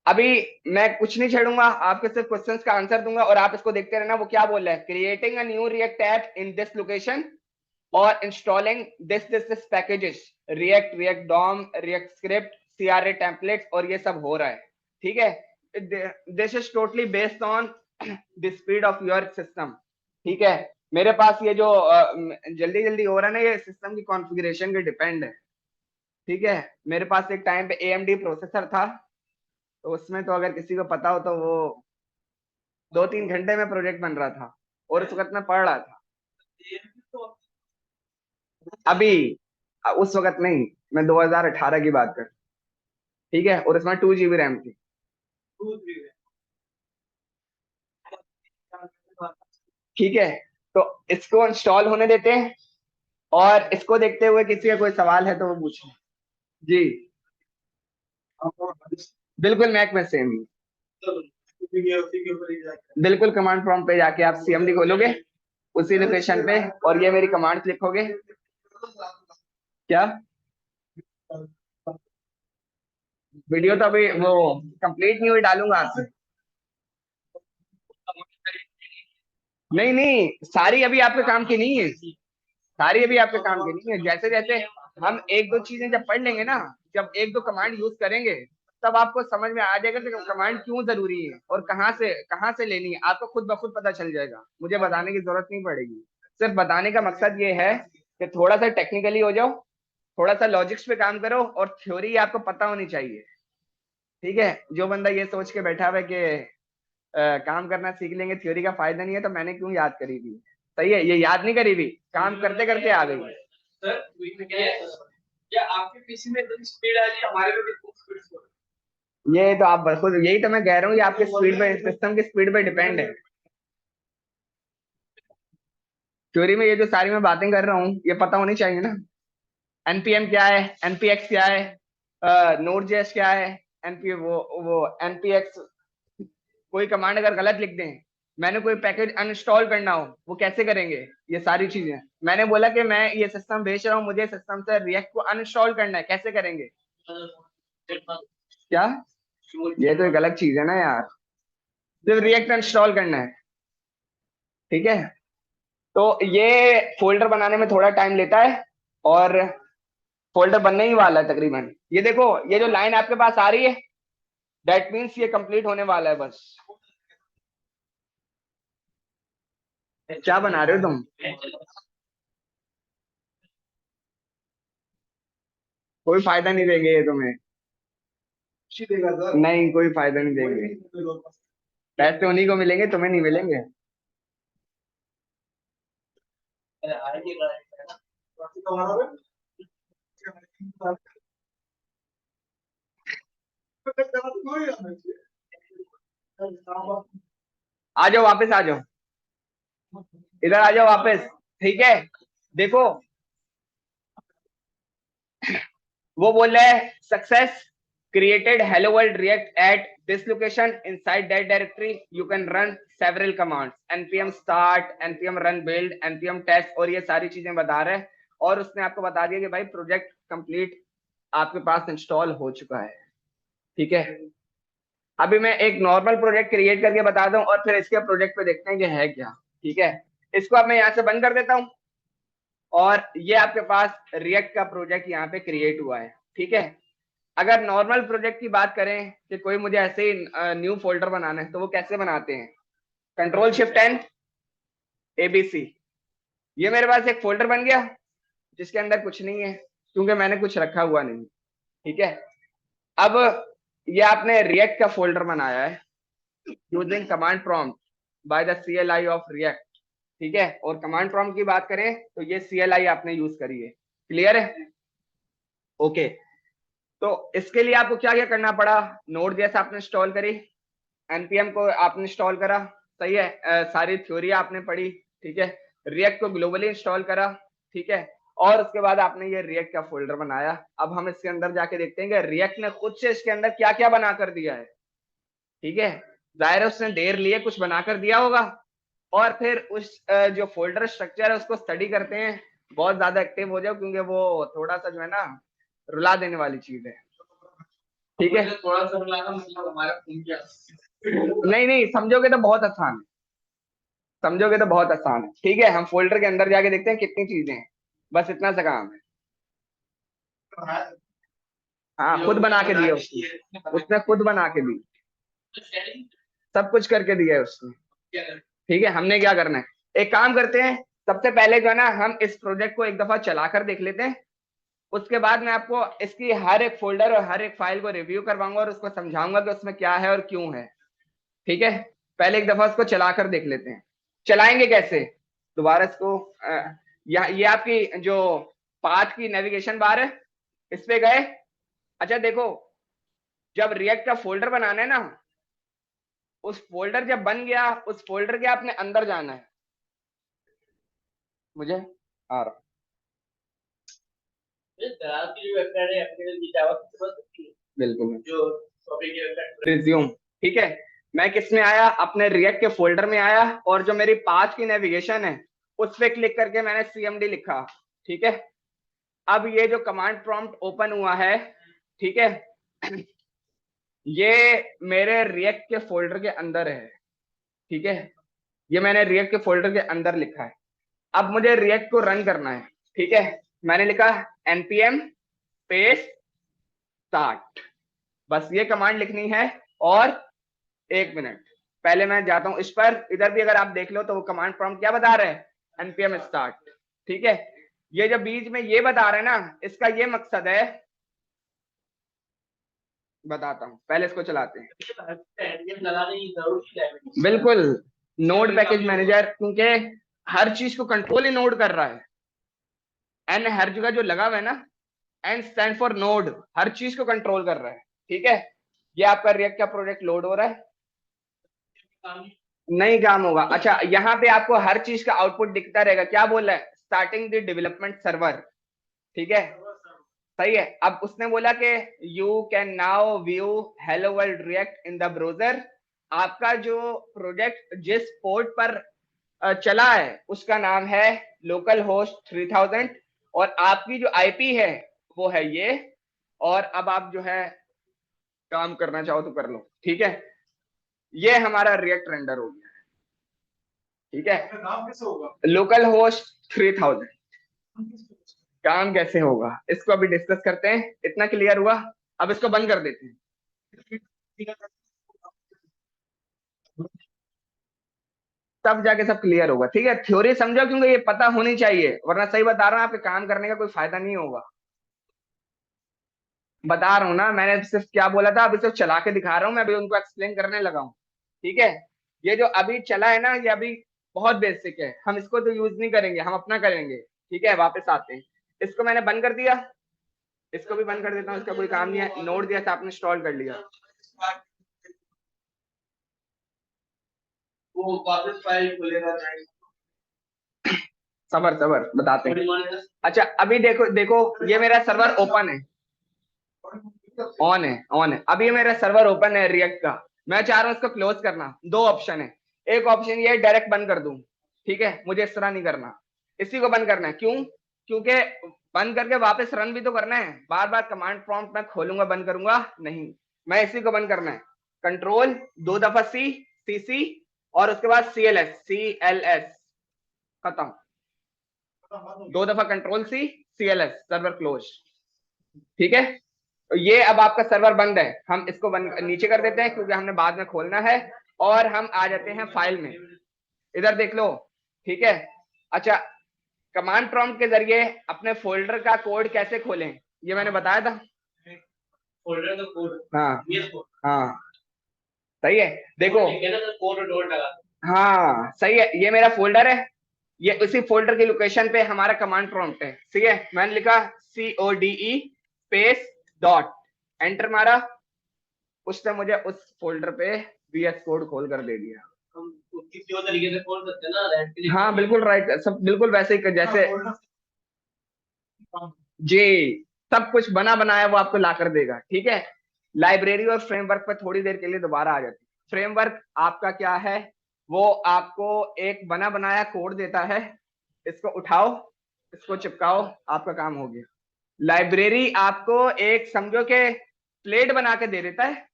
अभी मैं कुछ नहीं छेड़ूंगा, आपके सिर्फ क्वेश्चंस का आंसर दूंगा और आप इसको देखते रहना। वो क्या बोल रहा है, creating a new React app in this location और installing this packages, React, React DOM, React script, CRA templates, और ये सब हो रहा है। ठीक है, this is totally based on the speed of your system. ठीक है, मेरे पास ये जो जल्दी जल्दी हो रहा है ना, ये सिस्टम की कॉन्फ़िगरेशन के डिपेंड है। ठीक है, मेरे पास एक टाइम पे AMD प्रोसेसर था, तो उसमें तो अगर किसी को पता हो तो वो 2-3 घंटे में प्रोजेक्ट बन रहा था, और उस वक्त मैं पढ़ रहा था। अभी उस वक्त नहीं, मैं 2018 की बात कर, ठीक है, और उसमें 2 GB रैम थी। ठीक है, तो इसको इंस्टॉल होने देते हैं और इसको देखते हुए किसी का कोई सवाल है तो वो पूछे। जी बिल्कुल, मैक में सेम ही, बिल्कुल कमांड प्रॉम्प्ट पे जाके आप CMD खोलोगे उसी लोकेशन पे और ये मेरी कमांड लिखोगे। क्या, वीडियो तो अभी वो कंप्लीट नहीं हुई, डालूंगा आपसे। नहीं नहीं, सारी अभी आपके काम की नहीं है, सारी अभी आपके काम की नहीं है। जैसे जैसे हम एक दो चीजें जब पढ़ लेंगे ना, जब एक दो कमांड यूज करेंगे, तब आपको समझ में आ जाएगा कि कमांड क्यों जरूरी है और कहाँ से लेनी है। आपको खुद ब खुद पता चल जाएगा, मुझे बताने की जरूरत नहीं पड़ेगी। सिर्फ बताने का मकसद ये है कि थोड़ा सा टेक्निकली हो जाओ, थोड़ा सा लॉजिक्स पे काम करो, और थ्योरी आपको पता होनी चाहिए। ठीक है, जो बंदा ये सोच के बैठा हुआ है कि काम करना सीख लेंगे, थ्योरी का फायदा नहीं है, तो मैंने क्यों याद करी थी। सही है, ये याद नहीं करी थी, काम करते करते आ गई। सर क्या आपके पीसी में इतनी स्पीड आ रही है, हमारे में कितनी स्पीड? ये तो आप खुद, यही तो मैं कह रहा हूँ, ये आपके स्पीड पे, सिस्टम की स्पीड पे डिपेंड है। थ्योरी में ये जो सारी मैं बातें कर रहा हूँ ये पता होनी चाहिए ना। NPM क्या है, NPX क्या है, Node.js क्या है, NP वो NPX, कोई कमांड अगर गलत लिख दें, मैंने कोई पैकेज अनइंस्टॉल करना हो वो कैसे करेंगे, ये सारी चीजें। मैंने बोला कि मैं ये सिस्टम भेज रहा हूँ, मुझे सिस्टम से रिएक्ट को अनइंस्टॉल करना है, कैसे करेंगे। क्या, ये तो एक अलग चीज है ना यार, सिर्फ रिएक्ट इंस्टॉल करना है। ठीक है, तो ये फोल्डर बनाने में थोड़ा टाइम लेता है और फोल्डर बनने ही वाला है तकरीबन। ये देखो, ये जो लाइन आपके पास आ रही है, दैट मीन्स ये कंप्लीट होने वाला है बस। क्या बना रहे हो तुम, कोई फायदा नहीं देंगे ये तुम्हें। नहीं, कोई फायदा नहीं देंगे। पैसे उन्हीं को मिलेंगे, तुम्हें नहीं मिलेंगे। आ जाओ वापस, आ जाओ इधर, आ जाओ वापस। ठीक है, देखो वो बोल रहा है success created hello world react at this location inside that directory you can run several commands npm start npm run build npm test, और ये सारी चीजें बता रहे हैं। और उसने आपको बता दिया कि भाई प्रोजेक्ट कंप्लीट आपके पास इंस्टॉल हो चुका है। ठीक है, अभी मैं एक नॉर्मल प्रोजेक्ट क्रिएट करके बता दूं और फिर इसके प्रोजेक्ट पे देखते हैं कि है क्या। ठीक है, इसको अब मैं यहाँ से बंद कर देता हूँ और ये आपके पास रिएक्ट का प्रोजेक्ट यहाँ पे क्रिएट हुआ है। ठीक है, अगर नॉर्मल प्रोजेक्ट की बात करें कि कोई मुझे ऐसे ही न्यू फोल्डर बनाना है तो वो कैसे बनाते हैं, कंट्रोल शिफ्ट एन एबीसी, ये मेरे पास एक फोल्डर बन गया जिसके अंदर कुछ नहीं है क्योंकि मैंने कुछ रखा हुआ नहीं। ठीक है, अब ये आपने रिएक्ट का फोल्डर बनाया है using command prompt by the CLI of react. ठीक है, और कमांड प्रॉम्प्ट की बात करें तो ये CLI आपने यूज करी है। क्लियर है? ओके, तो इसके लिए आपको क्या क्या करना पड़ा, नोड जैसा आपने इंस्टॉल करी, npm को आपने इंस्टॉल करा, सही है, सारी थ्योरी आपने पढ़ी। ठीक है, रिएक्ट को ग्लोबली इंस्टॉल करा। ठीक है, और उसके बाद आपने ये रिएक्ट का फोल्डर बनाया। अब हम इसके अंदर जाके देखते हैं कि रिएक्ट ने खुद से इसके अंदर क्या क्या बना कर दिया है। ठीक है, जाहिर है उसने देर लिए कुछ बनाकर दिया होगा, और फिर उस जो फोल्डर स्ट्रक्चर है उसको स्टडी करते हैं, बहुत ज्यादा एक्टिव हो जाओ क्योंकि वो थोड़ा सा जो है ना रुला देने वाली चीज है। ठीक है, थोड़ा सा रुलाना मतलब हमारा खून क्या, नहीं नहीं, समझोगे तो बहुत आसान है, समझोगे तो बहुत आसान है। ठीक है, हम फोल्डर के अंदर जाके देखते हैं कितनी चीजें हैं, बस इतना सा काम है। हाँ, खुद बना के दिए उसने, उसने खुद बना के दी, सब कुछ करके दिया है उसने। ठीक है, हमने क्या करना है, एक काम करते हैं, सबसे पहले जो है ना हम इस प्रोजेक्ट को एक दफा चलाकर देख लेते हैं, उसके बाद मैं आपको इसकी हर एक फोल्डर और हर एक फाइल को रिव्यू करवाऊंगा और उसको समझाऊंगा कि उसमें क्या है और क्यों है। ठीक है, पहले एक दफा उसको चलाकर देख लेते हैं। चलाएंगे कैसे, दोबारा इसको ये आपकी जो पाथ की नेविगेशन बार है इस पे गए। अच्छा देखो, जब रिएक्ट का फोल्डर बनाना है ना, उस फोल्डर जब बन गया, उस फोल्डर के आपने अंदर जाना है। मुझे आ रहा बिल्कुल जो रिज्यूम। ठीक है, मैं किस में आया, अपने रिएक्ट के फोल्डर में आया और जो मेरी पाथ की नेविगेशन है उस पे क्लिक करके मैंने CMD लिखा। ठीक है, अब ये जो कमांड प्रॉम्प्ट ओपन हुआ है, ठीक है, ये मेरे रिएक्ट के फोल्डर के अंदर है। ठीक है, ये मैंने रिएक्ट के फोल्डर के अंदर लिखा है। अब मुझे रिएक्ट को रन करना है। ठीक है, मैंने लिखा npm स्पेस स्टार्ट, बस ये कमांड लिखनी है। और एक मिनट, पहले मैं जाता हूं इस पर, इधर भी अगर आप देख लो तो वो कमांड प्रॉम्प्ट क्या बता रहे हैं, npm स्टार्ट। ठीक है, ये जो बीच में ये बता रहे हैं ना, इसका ये मकसद है, बताता हूं, पहले इसको चलाते हैं। बिल्कुल, नोड पैकेज मैनेजर, क्योंकि हर चीज को कंट्रोल ही नोड कर रहा है। एन हर जगह जो लगा हुआ है ना, एन स्टैंड फॉर नोड, हर चीज को कंट्रोल कर रहा है। ठीक है, ये आपका रिएक्ट का प्रोजेक्ट लोड हो रहा है, नहीं काम होगा। अच्छा, यहाँ पे आपको हर चीज का आउटपुट दिखता रहेगा, क्या बोल रहा है, स्टार्टिंग द डेवलपमेंट सर्वर। ठीक है, सही है। अब उसने बोला कि you can now view hello world react in the browser. आपका जो प्रोजेक्ट जिस पोर्ट पर चला है उसका नाम है लोकल होस्ट 3000, और आपकी जो आईपी है वो है ये। और अब आप जो है काम करना चाहो तो कर लो। ठीक है, ये हमारा रिएक्ट रेंडर हो गया। ठीक है, नाम कैसे होगा, लोकल होस्ट 3000। काम कैसे होगा इसको अभी डिस्कस करते हैं, इतना क्लियर हुआ। अब इसको बंद कर देते हैं, तब जाके सब क्लियर होगा। ठीक है, थ्योरी समझो क्योंकि ये पता होनी चाहिए, वरना सही बता रहा हूं आपके काम करने का कोई फायदा नहीं होगा। बता रहा हूँ ना, मैंने सिर्फ क्या बोला था, अभी सिर्फ चला के दिखा रहा हूँ मैं, अभी उनको एक्सप्लेन करने लगा हूँ। ठीक है, ये जो अभी चला है ना, ये अभी बहुत बेसिक है, हम इसको तो यूज नहीं करेंगे, हम अपना करेंगे। ठीक है, वापस आते हैं। इसको मैंने बंद कर दिया, इसको भी बंद कर देता हूँ, इसका कोई काम नहीं है। नोट दिया था आपने, इंस्टॉल कर लिया। वो वापस फाइल खुलेगा, सबर सबर बताते हैं। अच्छा अभी देखो देखो, ये मेरा सर्वर ओपन है, ऑन है, ऑन है। अभी मेरा सर्वर ओपन है रिएक्ट का, मैं चाह रहा हूँ इसको क्लोज करना। दो ऑप्शन है, एक ऑप्शन ये डायरेक्ट बंद कर दूं, ठीक है, मुझे इस तरह नहीं करना, इसी को बंद करना है। क्यों? क्योंकि बंद करके वापस रन भी तो करना है, बार बार कमांड प्रॉम्प्ट में खोलूंगा बंद करूंगा नहीं, मैं इसी को बंद करना है। कंट्रोल दो दफा सी, सी सी, और उसके बाद C L S, C L S, खत्म। दो दफा control C, C L S, server close. ठीक है, तो ये अब आपका सर्वर बंद है, हम इसको बंद नीचे कर देते हैं क्योंकि हमने बाद में खोलना है। और हम आ जाते हैं फाइल में, इधर देख लो। ठीक है, अच्छा, कमांड प्रॉम्प्ट के जरिए अपने फोल्डर का कोड कैसे खोलें, ये मैंने बताया था। फोल्डर का कोड, हाँ हाँ, सही है, देखो कोड डॉट लगा, हाँ सही है, ये मेरा फोल्डर है, ये उसी फोल्डर की लोकेशन पे हमारा कमांड प्रॉम्प्ट है। ठीक है, मैंने लिखा CODE स्पेस डॉट, एंटर मारा, उसने मुझे उस फोल्डर पे VS कोड खोल कर दे दिया। हम किसी और तरीके से खोल सकते हैं ना, राइट क्लिक, हाँ बिल्कुल राइट, सब बिल्कुल वैसे ही जैसे जी, सब कुछ बना बनाया वो आपको ला कर देगा। ठीक है, लाइब्रेरी और फ्रेमवर्क पर थोड़ी देर के लिए दोबारा आ जाती है। फ्रेमवर्क आपका क्या है, वो आपको एक बना बनाया कोड देता है, इसको उठाओ, इसको चिपकाओ, आपका काम हो गया। लाइब्रेरी आपको एक समझो के प्लेट बना के दे देता है,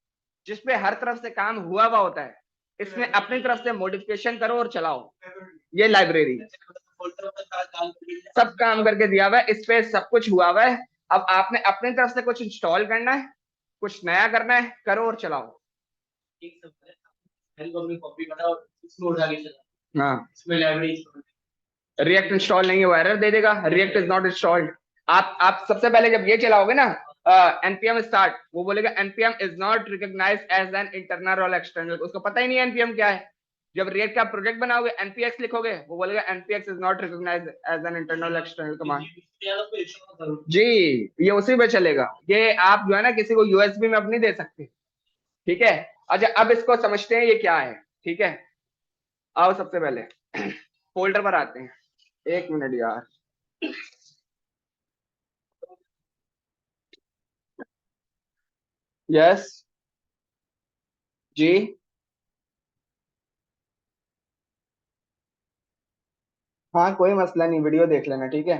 जिसपे हर तरफ से काम हुआ हुआ होता है, इसमें अपनी तरफ से मॉडिफिकेशन करो और चलाओ। ये लाइब्रेरी सब काम करके दिया हुआ है, इस पे सब कुछ हुआ हुआ है। अब आपने अपनी तरफ से कुछ इंस्टॉल करना है, कुछ नया करना है, करो और चलाओ। हाँ, रिएक्ट इंस्टॉल नहीं हुआ, एरर दे देगा, रिएक्ट इज नॉट इंस्टॉल्ड। आप सबसे पहले जब ये चलाओगे ना, npm स्टार्ट, वो बोलेगा npm is not recognised as an internal और एक्सटर्नल, उसको पता ही नहीं है npm क्या है। जब रिएक्ट का प्रोजेक्ट बनाओगे, npx लिखोगे, वो बोलेगा npx is not recognised as an internal external command. जी, ये उसी पे चलेगा, ये आप जो है ना किसी को यूएसबी में अपनी दे सकते। ठीक है, अच्छा अब इसको समझते हैं ये क्या है। ठीक है, आओ सबसे पहले फोल्डर पर आते हैं, एक मिनट यार। यस जी, हाँ कोई मसला नहीं, वीडियो देख लेना, ठीक है।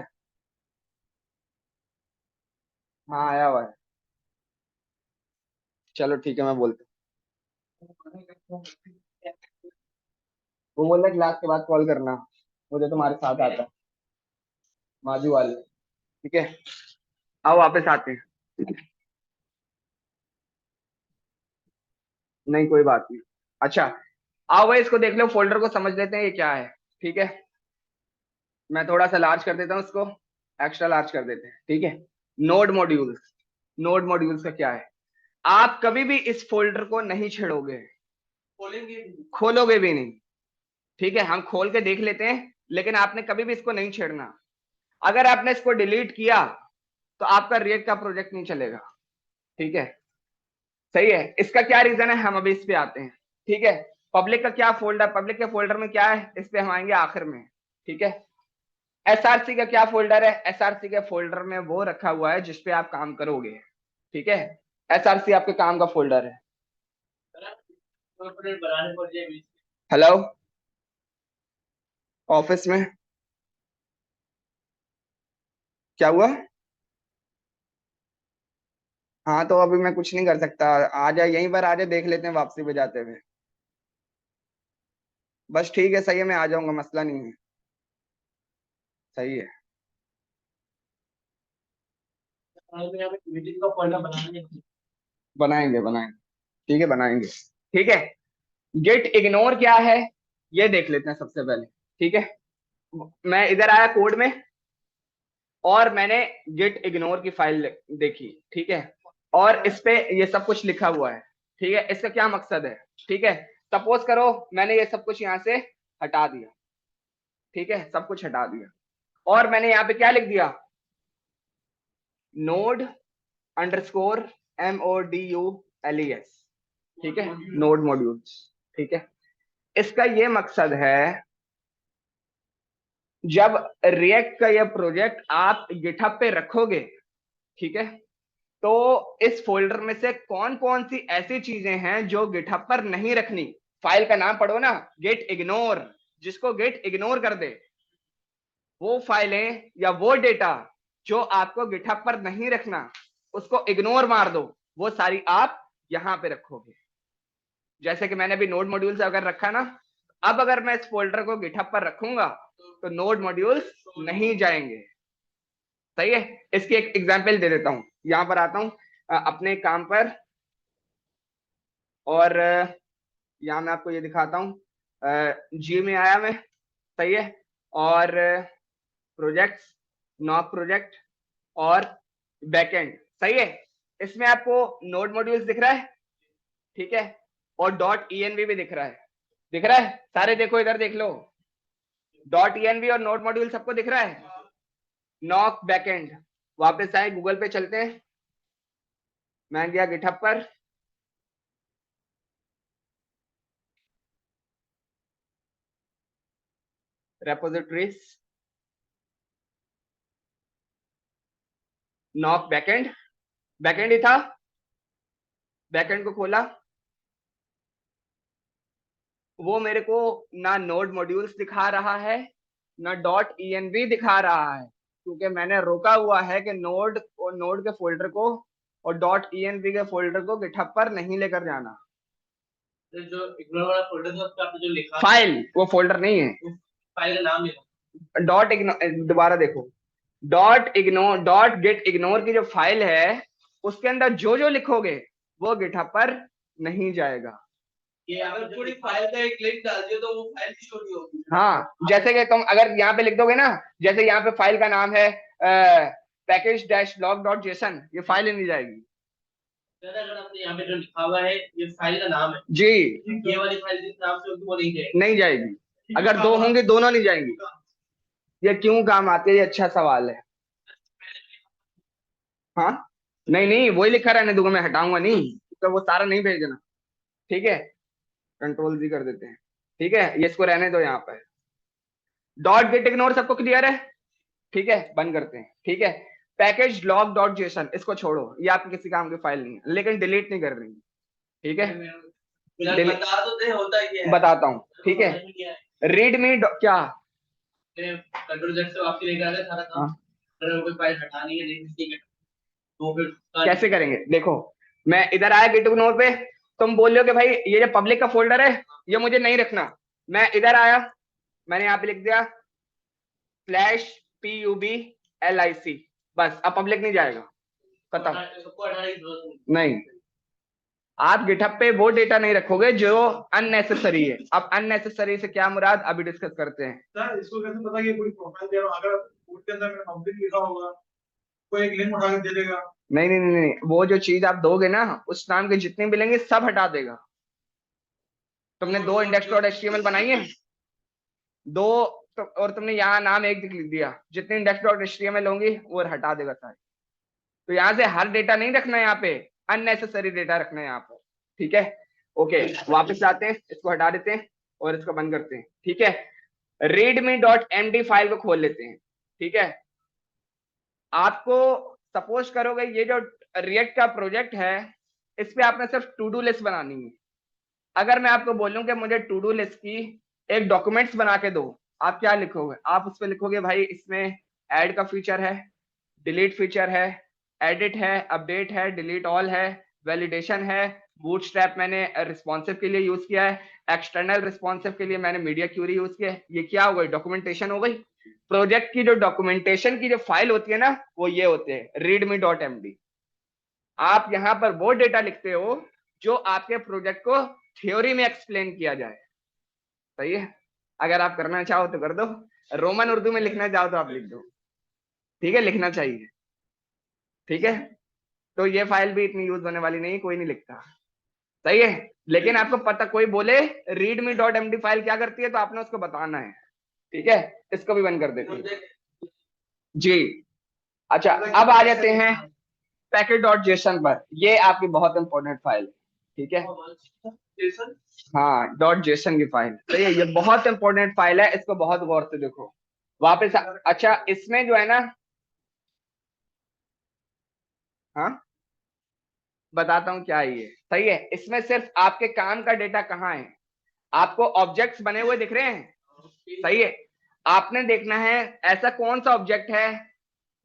हाँ आया हुआ है, चलो ठीक है, मैं बोलता हूँ। वो बोल रहा क्लास के बाद कॉल करना, मुझे तुम्हारे साथ आता है, माजू वाले। ठीक है, आओ वापस आते हैं। नहीं कोई बात नहीं, अच्छा आओ भाई, इसको देख लो, फोल्डर को समझ लेते हैं ये क्या है। ठीक है, मैं थोड़ा सा लार्ज कर देता हूँ इसको, एक्स्ट्रा लार्ज कर देते हैं। ठीक है, नोड मॉड्यूल्स, नोड मॉड्यूल्स का क्या है, आप कभी भी इस फोल्डर को नहीं छेड़ोगे, खोलोगे भी नहीं। ठीक है, हम खोल के देख लेते हैं, लेकिन आपने कभी भी इसको नहीं छेड़ना। अगर आपने इसको डिलीट किया तो आपका रिएक्ट का प्रोजेक्ट नहीं चलेगा। ठीक है, सही है, इसका क्या रीजन है, हम अभी इस पे आते हैं। ठीक है, पब्लिक का क्या फोल्डर, पब्लिक के फोल्डर में क्या है, इस पे हम आएंगे आखिर में। ठीक है, एसआरसी का क्या फोल्डर है, एसआरसी के फोल्डर में वो रखा हुआ है जिसपे आप काम करोगे। ठीक है, एसआरसी आपके काम का फोल्डर है। हेलो, ऑफिस में क्या हुआ? हाँ तो अभी मैं कुछ नहीं कर सकता, आ जा यहीं पर, आ जा, देख लेते हैं वापसी पे जाते हुए। बस ठीक है, सही है, मैं आ जाऊंगा, मसला नहीं है। सही है, बनाएंगे बनाएंगे, ठीक है बनाएंगे। ठीक है, गेट इग्नोर क्या है, ये देख लेते हैं सबसे पहले। ठीक है, मैं इधर आया कोड में, और मैंने गेट इग्नोर की फाइल देखी। ठीक है, और इस पे ये सब कुछ लिखा हुआ है, ठीक है। इसका क्या मकसद है, ठीक है। सपोज करो मैंने ये सब कुछ यहाँ से हटा दिया, ठीक है, सब कुछ हटा दिया, और मैंने यहाँ पे क्या लिख दिया, नोड अंडरस्कोर MODULES, ठीक है, नोड मॉड्यूल्स, ठीक है। इसका ये मकसद है, जब रिएक्ट का ये प्रोजेक्ट आप गिटहब पे रखोगे, ठीक है, तो इस फोल्डर में से कौन कौन सी ऐसी चीजें हैं जो गिटहब पर नहीं रखनी। फाइल का नाम पढ़ो ना, गेट इग्नोर, जिसको गेट इग्नोर कर दे, वो फाइलें या वो डेटा जो आपको गिटहब पर नहीं रखना, उसको इग्नोर मार दो, वो सारी आप यहां पे रखोगे। जैसे कि मैंने भी नोड मॉड्यूल्स अगर रखा ना, अब अगर मैं इस फोल्डर को गिटहब पर रखूंगा तो नोड मॉड्यूल्स नहीं जाएंगे, सही है। इसकी एक एग्जांपल दे देता हूं, यहां पर आता हूं अपने काम पर, और यहाँ मैं आपको ये दिखाता हूँ। जी में आया मैं, सही है, और प्रोजेक्ट्स, नॉक प्रोजेक्ट और बैकएंड, सही है। इसमें आपको नोड मॉड्यूल्स दिख रहा है, ठीक है, और डॉट ENV भी दिख रहा है, दिख रहा है, सारे देखो इधर देख लो, डॉट ENV और नोड मॉड्यूल सबको दिख रहा है। नॉक बैकएंड, वापस आए गूगल पे चलते हैं, मैं गया गिटहब पर, रेपोजिटरीज, नॉक बैकएंड, बैकएंड ही था, बैकएंड को खोला, वो मेरे को ना नोड मॉड्यूल्स दिखा रहा है ना डॉट ENV दिखा रहा है, क्योंकि मैंने रोका हुआ है कि नोड और नोड के फोल्डर को और डॉट ENV के फोल्डर को गिटहब पर नहीं लेकर जाना। तो जो इग्नोर वाला फोल्डर था उसपे आपने जो लिखा फाइल, वो फोल्डर नहीं है, फाइल का नाम लिखा, डॉट इग्नोर, दोबारा देखो, dot ignore, dot gate ignore की जो फाइल है, उसके अंदर जो जो लिखोगे वो गिटहब पर नहीं जाएगा। ये अगर पूरी फाइल का एक लिंक डाल दियो तो वो फाइल ही छोटी होगी। हाँ, जैसे कि तुम अगर यहाँ पे लिख दोगे ना, जैसे यहाँ पे फाइल का नाम है package dash log dot JSON, ये फाइल ही नहीं जाएगी। अगर आपने यहाँ पे जो लिखा हुआ है ये फाइल का नाम है जी, ये वाली फाइल जिस नाम से होगी वो नहीं जाएगी, नहीं जाएगी, अगर दो होंगे दोनों नहीं जाएंगी। ये क्यों काम आती है, ये अच्छा सवाल है। हाँ, नहीं नहीं, वही लिखा रहने दूंगा, मैं हटाऊंगा नहीं, तो वो सारा नहीं भेजना, ठीक है, कंट्रोल जी कर देते हैं, ठीक है, ये इसको रहने दो यहाँ पर। डॉट गेट इग्नोर सबको क्लियर है, ठीक है, बंद करते हैं, ठीक है। पैकेज लॉग डॉट जेसन, इसको छोड़ो, ये आपके किसी काम की फाइल नहीं है, लेकिन डिलीट नहीं कर रही, ठीक है, बता तो दे होता ही है, बताता हूँ, ठीक है। रीड मी क्या, कंट्रोल जेड से वापस लेकर आ गए सारा काम, अगर कोई फाइल हटानी है नहीं ठीक है तो फिर कैसे करेंगे, देखो मैं इधर आया गिट इग्नोर पे, तुम बोल रहे हो कि भाई ये जो पब्लिक का फोल्डर है ये मुझे नहीं रखना, मैं इधर आया, मैंने यहाँ पे लिख दिया /PUBLIC, बस, अब पब्लिक नहीं जाएगा, खत्म। नहीं, आप गिटहब पे वो डेटा नहीं रखोगे जो अननेसेसरी है। अब अननेसेसरी से क्या मुराद, अभी डिस्कस करते हैं। सर इसको कैसे पता कि पूरी प्रोफाइल दे रहा हूं, अगर कोड के अंदर मैंने पब्लिक लिखा होगा कोई एक लिंक उठा के दे देगा। नहीं नहीं नहीं, वो जो चीज आप दोगे ना, उस नाम के जितने मिलेंगे सब हटा देगा। तुमने दो index.html बनाई है, दो तो, और तुमने यहाँ नाम एक लिख दिया, जितने index.html होंगी वो हटा देगा सारे। तो यहाँ से हर डेटा नहीं रखना है, यहाँ पे अननेसेसरी डेटा रखना है यहाँ पर, ठीक है। ओके, वापस आते हैं, इसको हटा देते हैं और इसको बंद करते हैं, ठीक है। readme.md फाइल को खोल लेते हैं, ठीक है। आपको सपोज करोगे ये जो रिएक्ट का प्रोजेक्ट है, इस पे आपने सिर्फ टू डू लिस्ट बनानी है। अगर मैं आपको बोलूं कि मुझे टू डू लिस्ट की एक डॉक्यूमेंट्स बना के दो, आप क्या लिखोगे, आप उस पर लिखोगे भाई इसमें ऐड का फीचर है, डिलीट फीचर है, एडिट है, अपडेट है, डिलीट ऑल है, वैलिडेशन है, बूटस्ट्रैप मैंने रिस्पॉन्सिव के लिए यूज किया है, एक्सटर्नल रिस्पॉन्सिव के लिए मैंने मीडिया क्यूरी यूज किया है। ये क्या हो गई, डॉक्यूमेंटेशन हो गई। प्रोजेक्ट की जो डॉक्यूमेंटेशन की जो फाइल होती है ना, वो ये होते हैं readme.md। आप यहाँ पर वो डेटा लिखते हो जो आपके प्रोजेक्ट को थ्योरी में एक्सप्लेन किया जाए, सही है। अगर आप करना चाहो तो कर दो, रोमन उर्दू में लिखना चाहो तो आप लिख दो, ठीक है, लिखना चाहिए, ठीक है। तो ये फाइल भी इतनी यूज होने वाली नहीं, कोई नहीं लिखता, सही है। लेकिन आपको पता, कोई बोले readme.md फाइल क्या करती है तो आपने उसको बताना है, ठीक है। इसको भी बंद कर देते हैं जी। अच्छा, अब आ जाते हैं packet.json पर। ये आपकी बहुत इंपॉर्टेंट फाइल है, ठीक है। हाँ, .json की फाइल, सही है, ये बहुत इंपॉर्टेंट फाइल है, इसको बहुत गौर से देखो वापस। अच्छा, इसमें जो है ना, हाँ बताता हूँ क्या है ये, सही है। इसमें सिर्फ आपके काम का डेटा कहाँ है, आपको ऑब्जेक्ट्स बने हुए दिख रहे हैं, सही है। आपने देखना है ऐसा कौन सा ऑब्जेक्ट है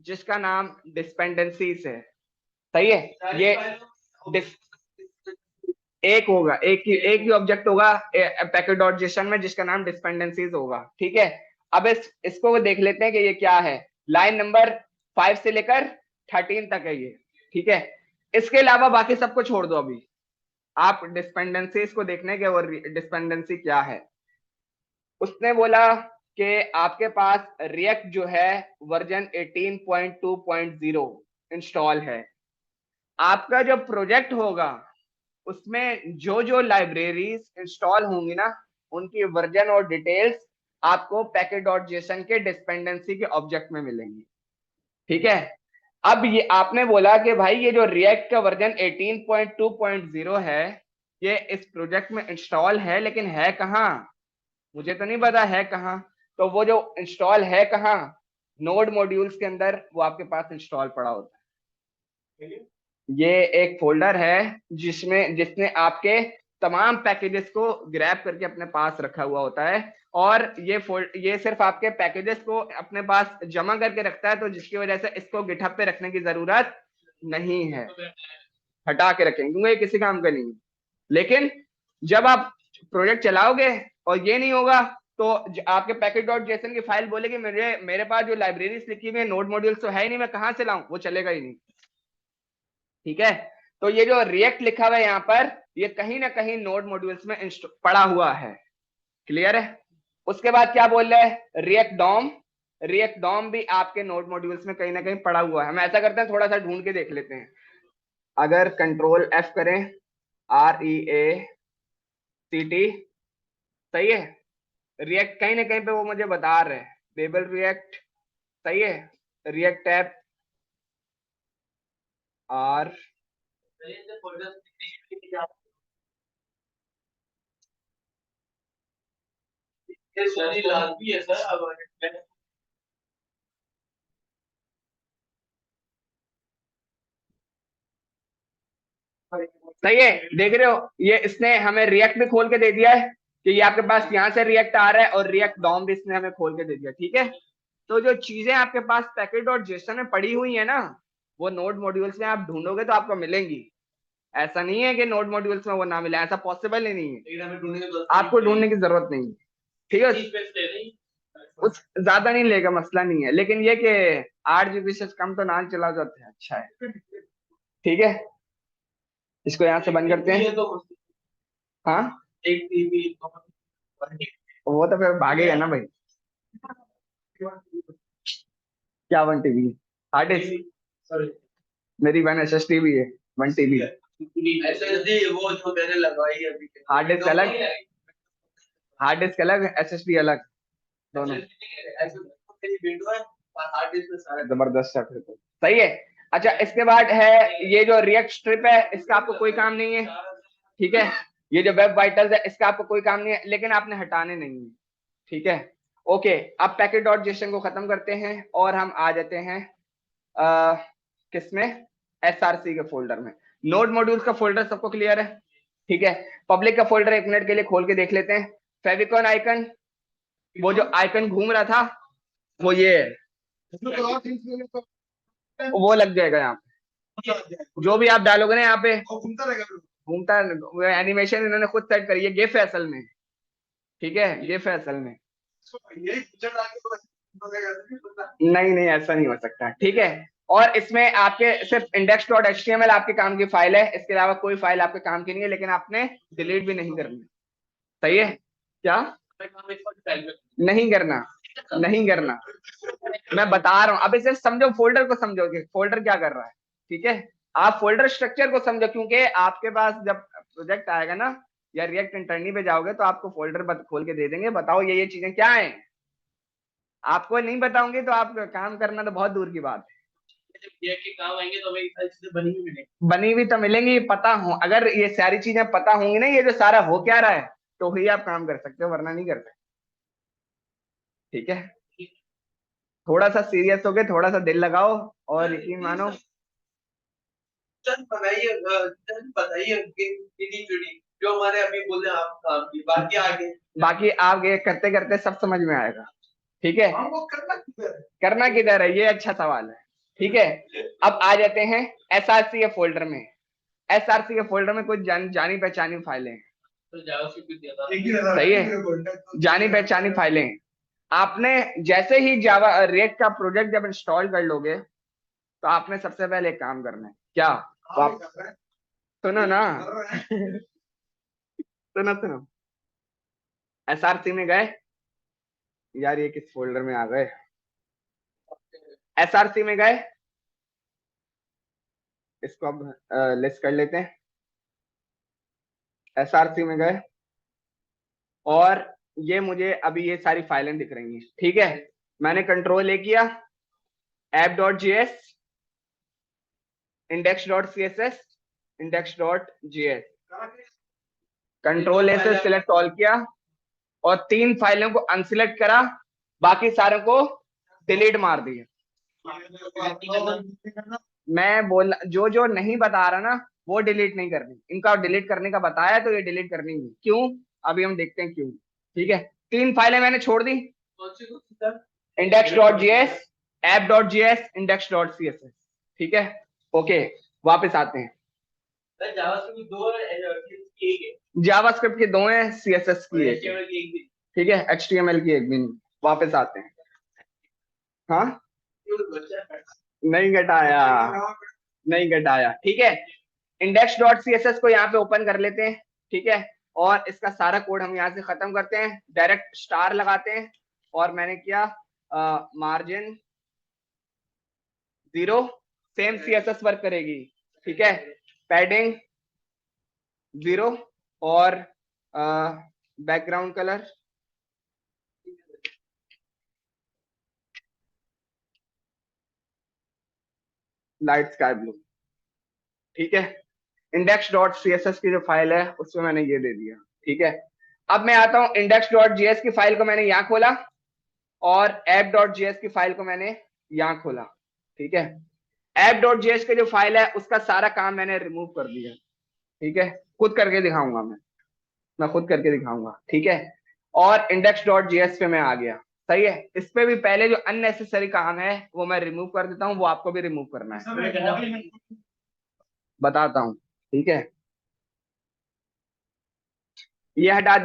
जिसका नाम डिपेंडेंसीज है, सही है। ये एक होगा, एक ही ऑब्जेक्ट होगा packet.json में जिसका नाम डिपेंडेंसीज होगा, ठीक है। अब इसको देख लेते हैं कि ये क्या है। लाइन नंबर 5 से लेकर 13 तक है ये, ठीक है। इसके अलावा बाकी सबको छोड़ दो, अभी आप डिपेंडेंसीज को देखने के, और डिपेंडेंसी क्या है। उसने बोला कि आपके पास रिएक्ट जो है वर्जन 18.2.0 इंस्टॉल है। आपका जो प्रोजेक्ट होगा उसमें जो जो लाइब्रेरीज इंस्टॉल होंगी ना, उनकी वर्जन और डिटेल्स आपको packet.json के डिपेंडेंसी के ऑब्जेक्ट में मिलेंगी, ठीक है। अब ये आपने बोला कि भाई ये जो रिएक्ट का वर्जन 18.2.0 है, ये इस प्रोजेक्ट में इंस्टॉल है, लेकिन है कहाँ, मुझे तो नहीं पता है कहाँ। तो वो जो इंस्टॉल है कहाँ, नोड मॉड्यूल्स के अंदर वो आपके पास इंस्टॉल पड़ा होता है। ये एक फोल्डर है जिसने आपके तमाम पैकेजेस को ग्रैब करके अपने पास रखा हुआ होता है, और ये सिर्फ आपके पैकेजेस को अपने पास जमा करके रखता है, तो जिसकी वजह से इसको गिटहब पे रखने की जरूरत नहीं है, हटा के रखेंगे क्योंकि ये किसी काम का नहीं है। लेकिन जब आप प्रोजेक्ट चलाओगे और ये नहीं होगा, तो आपके packet.json की फाइल बोलेगी मेरे पास जो लाइब्रेरीज लिखी हुई है नोड मॉड्यूल्स तो है ही नहीं, मैं कहां से लाऊं, वो चलेगा ही नहीं, ठीक है। तो ये जो रिएक्ट लिखा हुआ है यहाँ पर, ये कहीं ना कहीं नोड मॉड्यूल्स में पड़ा हुआ है, क्लियर है। उसके बाद क्या बोल रहे हैं, रिएक्ट डॉम भी आपके नोड मॉड्यूल्स में कहीं ना कहीं पड़ा हुआ है। हम ऐसा करते हैं, थोड़ा सा ढूंढ के देख लेते हैं। अगर कंट्रोल F करें, REACT, सही है, रिएक्ट कहीं ना कहीं पे वो मुझे बता रहे हैं, बेबल रिएक्ट, सही है, रिएक्ट ऐप R, भी है सर। अब सही है, देख रहे हो, ये इसने हमें रिएक्ट भी खोल के दे दिया है कि ये आपके पास यहाँ से रिएक्ट आ रहा है, और रिएक्ट डॉम भी इसने हमें खोल के दे दिया, ठीक है। तो जो चीजें आपके पास packet.json में पड़ी हुई है ना, वो नोड मॉड्यूल्स में आप ढूंढोगे तो आपको मिलेंगी। ऐसा नहीं है कि नोड मॉड्यूल्स में वो ना मिले, ऐसा पॉसिबल ही नहीं है, आपको ढूंढने की जरूरत नहीं है, ठीक है। कुछ ज्यादा नहीं लेगा, मसला नहीं है, लेकिन ये कि 8 GB से कम तो ना चला जाता है, अच्छा है, ठीक है। इसको यहाँ से बंद करते हैं। हाँ, एक टीवी वो तो फिर भागेगा ना भाई, क्या 1 TB हार्ड डिस्क, सॉरी मेरी 1 SSD भी है, 1 TB एसएसडी वो जो मैंने लगाई अभी हार्ड डिस्क अलग, हार्ड डिस्क अलग, SSD अलग, दोनों विंडो है और हार्ड डिस्क में सारा जबरदस्त है फिर तो, सही है। अच्छा, इसके बाद है ये जो रिएक्ट स्ट्रिप है, इसका आपको कोई काम नहीं है, ठीक है। ये जो वेब वाइटल्स है, इसका आपको कोई काम नहीं है, लेकिन आपने हटाने नहीं है, ठीक है। ओके, अब packet.json को खत्म करते हैं और हम आ जाते हैं किसमें, SRC के फोल्डर में। नोड मॉड्यूल्स का फोल्डर सबको क्लियर है, ठीक है। पब्लिक का फोल्डर 1 मिनट के लिए खोल के देख लेते हैं। फेविकॉन आइकन, वो जो आइकन घूम रहा था वो ये है, वो लग जाएगा यहाँ पे, जो भी आप डालोगे ना यहाँ पे घूमता, एनिमेशन इन्होंने खुद सेट करी है, गिफ है असल में, ठीक है, गिफ है असल में, नहीं नहीं ऐसा नहीं हो सकता, ठीक है। और इसमें आपके सिर्फ index.html आपके काम की फाइल है, इसके अलावा कोई फाइल आपके काम की नहीं है, लेकिन आपने डिलीट भी नहीं करनी, सही है, क्या नहीं करना, नहीं करना, मैं बता रहा हूँ। अब इसे समझो, फोल्डर को समझोगे, फोल्डर क्या कर रहा है, ठीक है। आप फोल्डर स्ट्रक्चर को समझो, क्योंकि आपके पास जब प्रोजेक्ट आएगा ना या रिएक्ट इंटरनी पे जाओगे तो आपको फोल्डर खोल के दे देंगे, बताओ ये चीजें क्या है। आपको नहीं बताऊंगे तो आप काम करना तो बहुत दूर की बात है। जब ये के काम आएंगे तो हमें सारी चीजें बनी हुई मिलेंगी। बनी हुई तो मिलेंगी, पता हो, अगर ये सारी चीजें पता होंगी ना ये जो सारा हो क्या रहा है, तो ही आप काम कर सकते हो, वरना नहीं कर सकते। ठीक है, थोड़ा सा सीरियस हो गए, थोड़ा सा दिल लगाओ और यकीन मानो। चंद बताइए जो हमारे अभी बोले आप काम की, बाकी आगे करते करते सब समझ में आएगा। ठीक है, हमको करना किधर है, ये अच्छा सवाल है। ठीक है, अब आ जाते हैं एसआरसी के फोल्डर में। एसआरसी के फोल्डर में कुछ जानी पहचानी फाइलें हैं। तो जावास्क्रिप्ट भी दिया था। सही है, जानी पहचानी फाइलें हैं। आपने जैसे ही जावा रिएक्ट का प्रोजेक्ट जब इंस्टॉल कर लोगे तो आपने सबसे पहले एक काम करना है। क्या? सुनो ना सुनो, एसआरसी में गए, यार ये किस फोल्डर में आ गए, एसआरसी में गए, इसको अब लिस्ट कर लेते हैं। एसआरसी में गए और ये मुझे अभी ये सारी फाइलें दिख रही हैं। ठीक है, मैंने कंट्रोल ए किया, app.js, index.css, index.js, कंट्रोल ए से सिलेक्ट ऑल किया और 3 फाइलों को अनसिलेक्ट करा, बाकी सारों को डिलीट मार दिया। मैं बोल जो नहीं बता रहा ना वो डिलीट नहीं करनी, इनका डिलीट करने का बताया तो ये डिलीट करनी है। क्यों? अभी हम देखते हैं क्यों। ठीक है, 3 फाइलें मैंने छोड़ दी, index.js, app.js, index.css। ठीक है, ओके, वापस आते हैं। जावास्क्रिप्ट की 2 है, सीएसएस की 1 है। ठीक है, एचटीएमएल की 1 भी नहीं। वापस आते हैं। हाँ, नहीं घटाया। ठीक है, index.css को यहाँ पे ओपन कर लेते हैं। ठीक है, और इसका सारा कोड हम यहाँ से खत्म करते हैं, डायरेक्ट स्टार लगाते हैं और मैंने किया मार्जिन 0, सेम सीएसएस वर्क करेगी। ठीक है, पैडिंग 0 और background colour light sky blue. ठीक है, index.css की जो फाइल है उसमें मैंने ये दे दिया। ठीक है, अब मैं आता हूं, index.js की फाइल को मैंने यहाँ खोला और app.js की फाइल को मैंने यहाँ खोला। ठीक है, app.js की जो फाइल है उसका सारा काम मैंने रिमूव कर दिया। ठीक है, खुद करके दिखाऊंगा, मैं खुद करके दिखाऊंगा। ठीक है, और index.js पे मैं आ गया। सही है, इस पे भी पहले जो अननेसेसरी काम है वो मैं रिमूव कर देता हूँ, वो आपको भी रिमूव करना है, बताता हूँ। ठीक है, ये हटा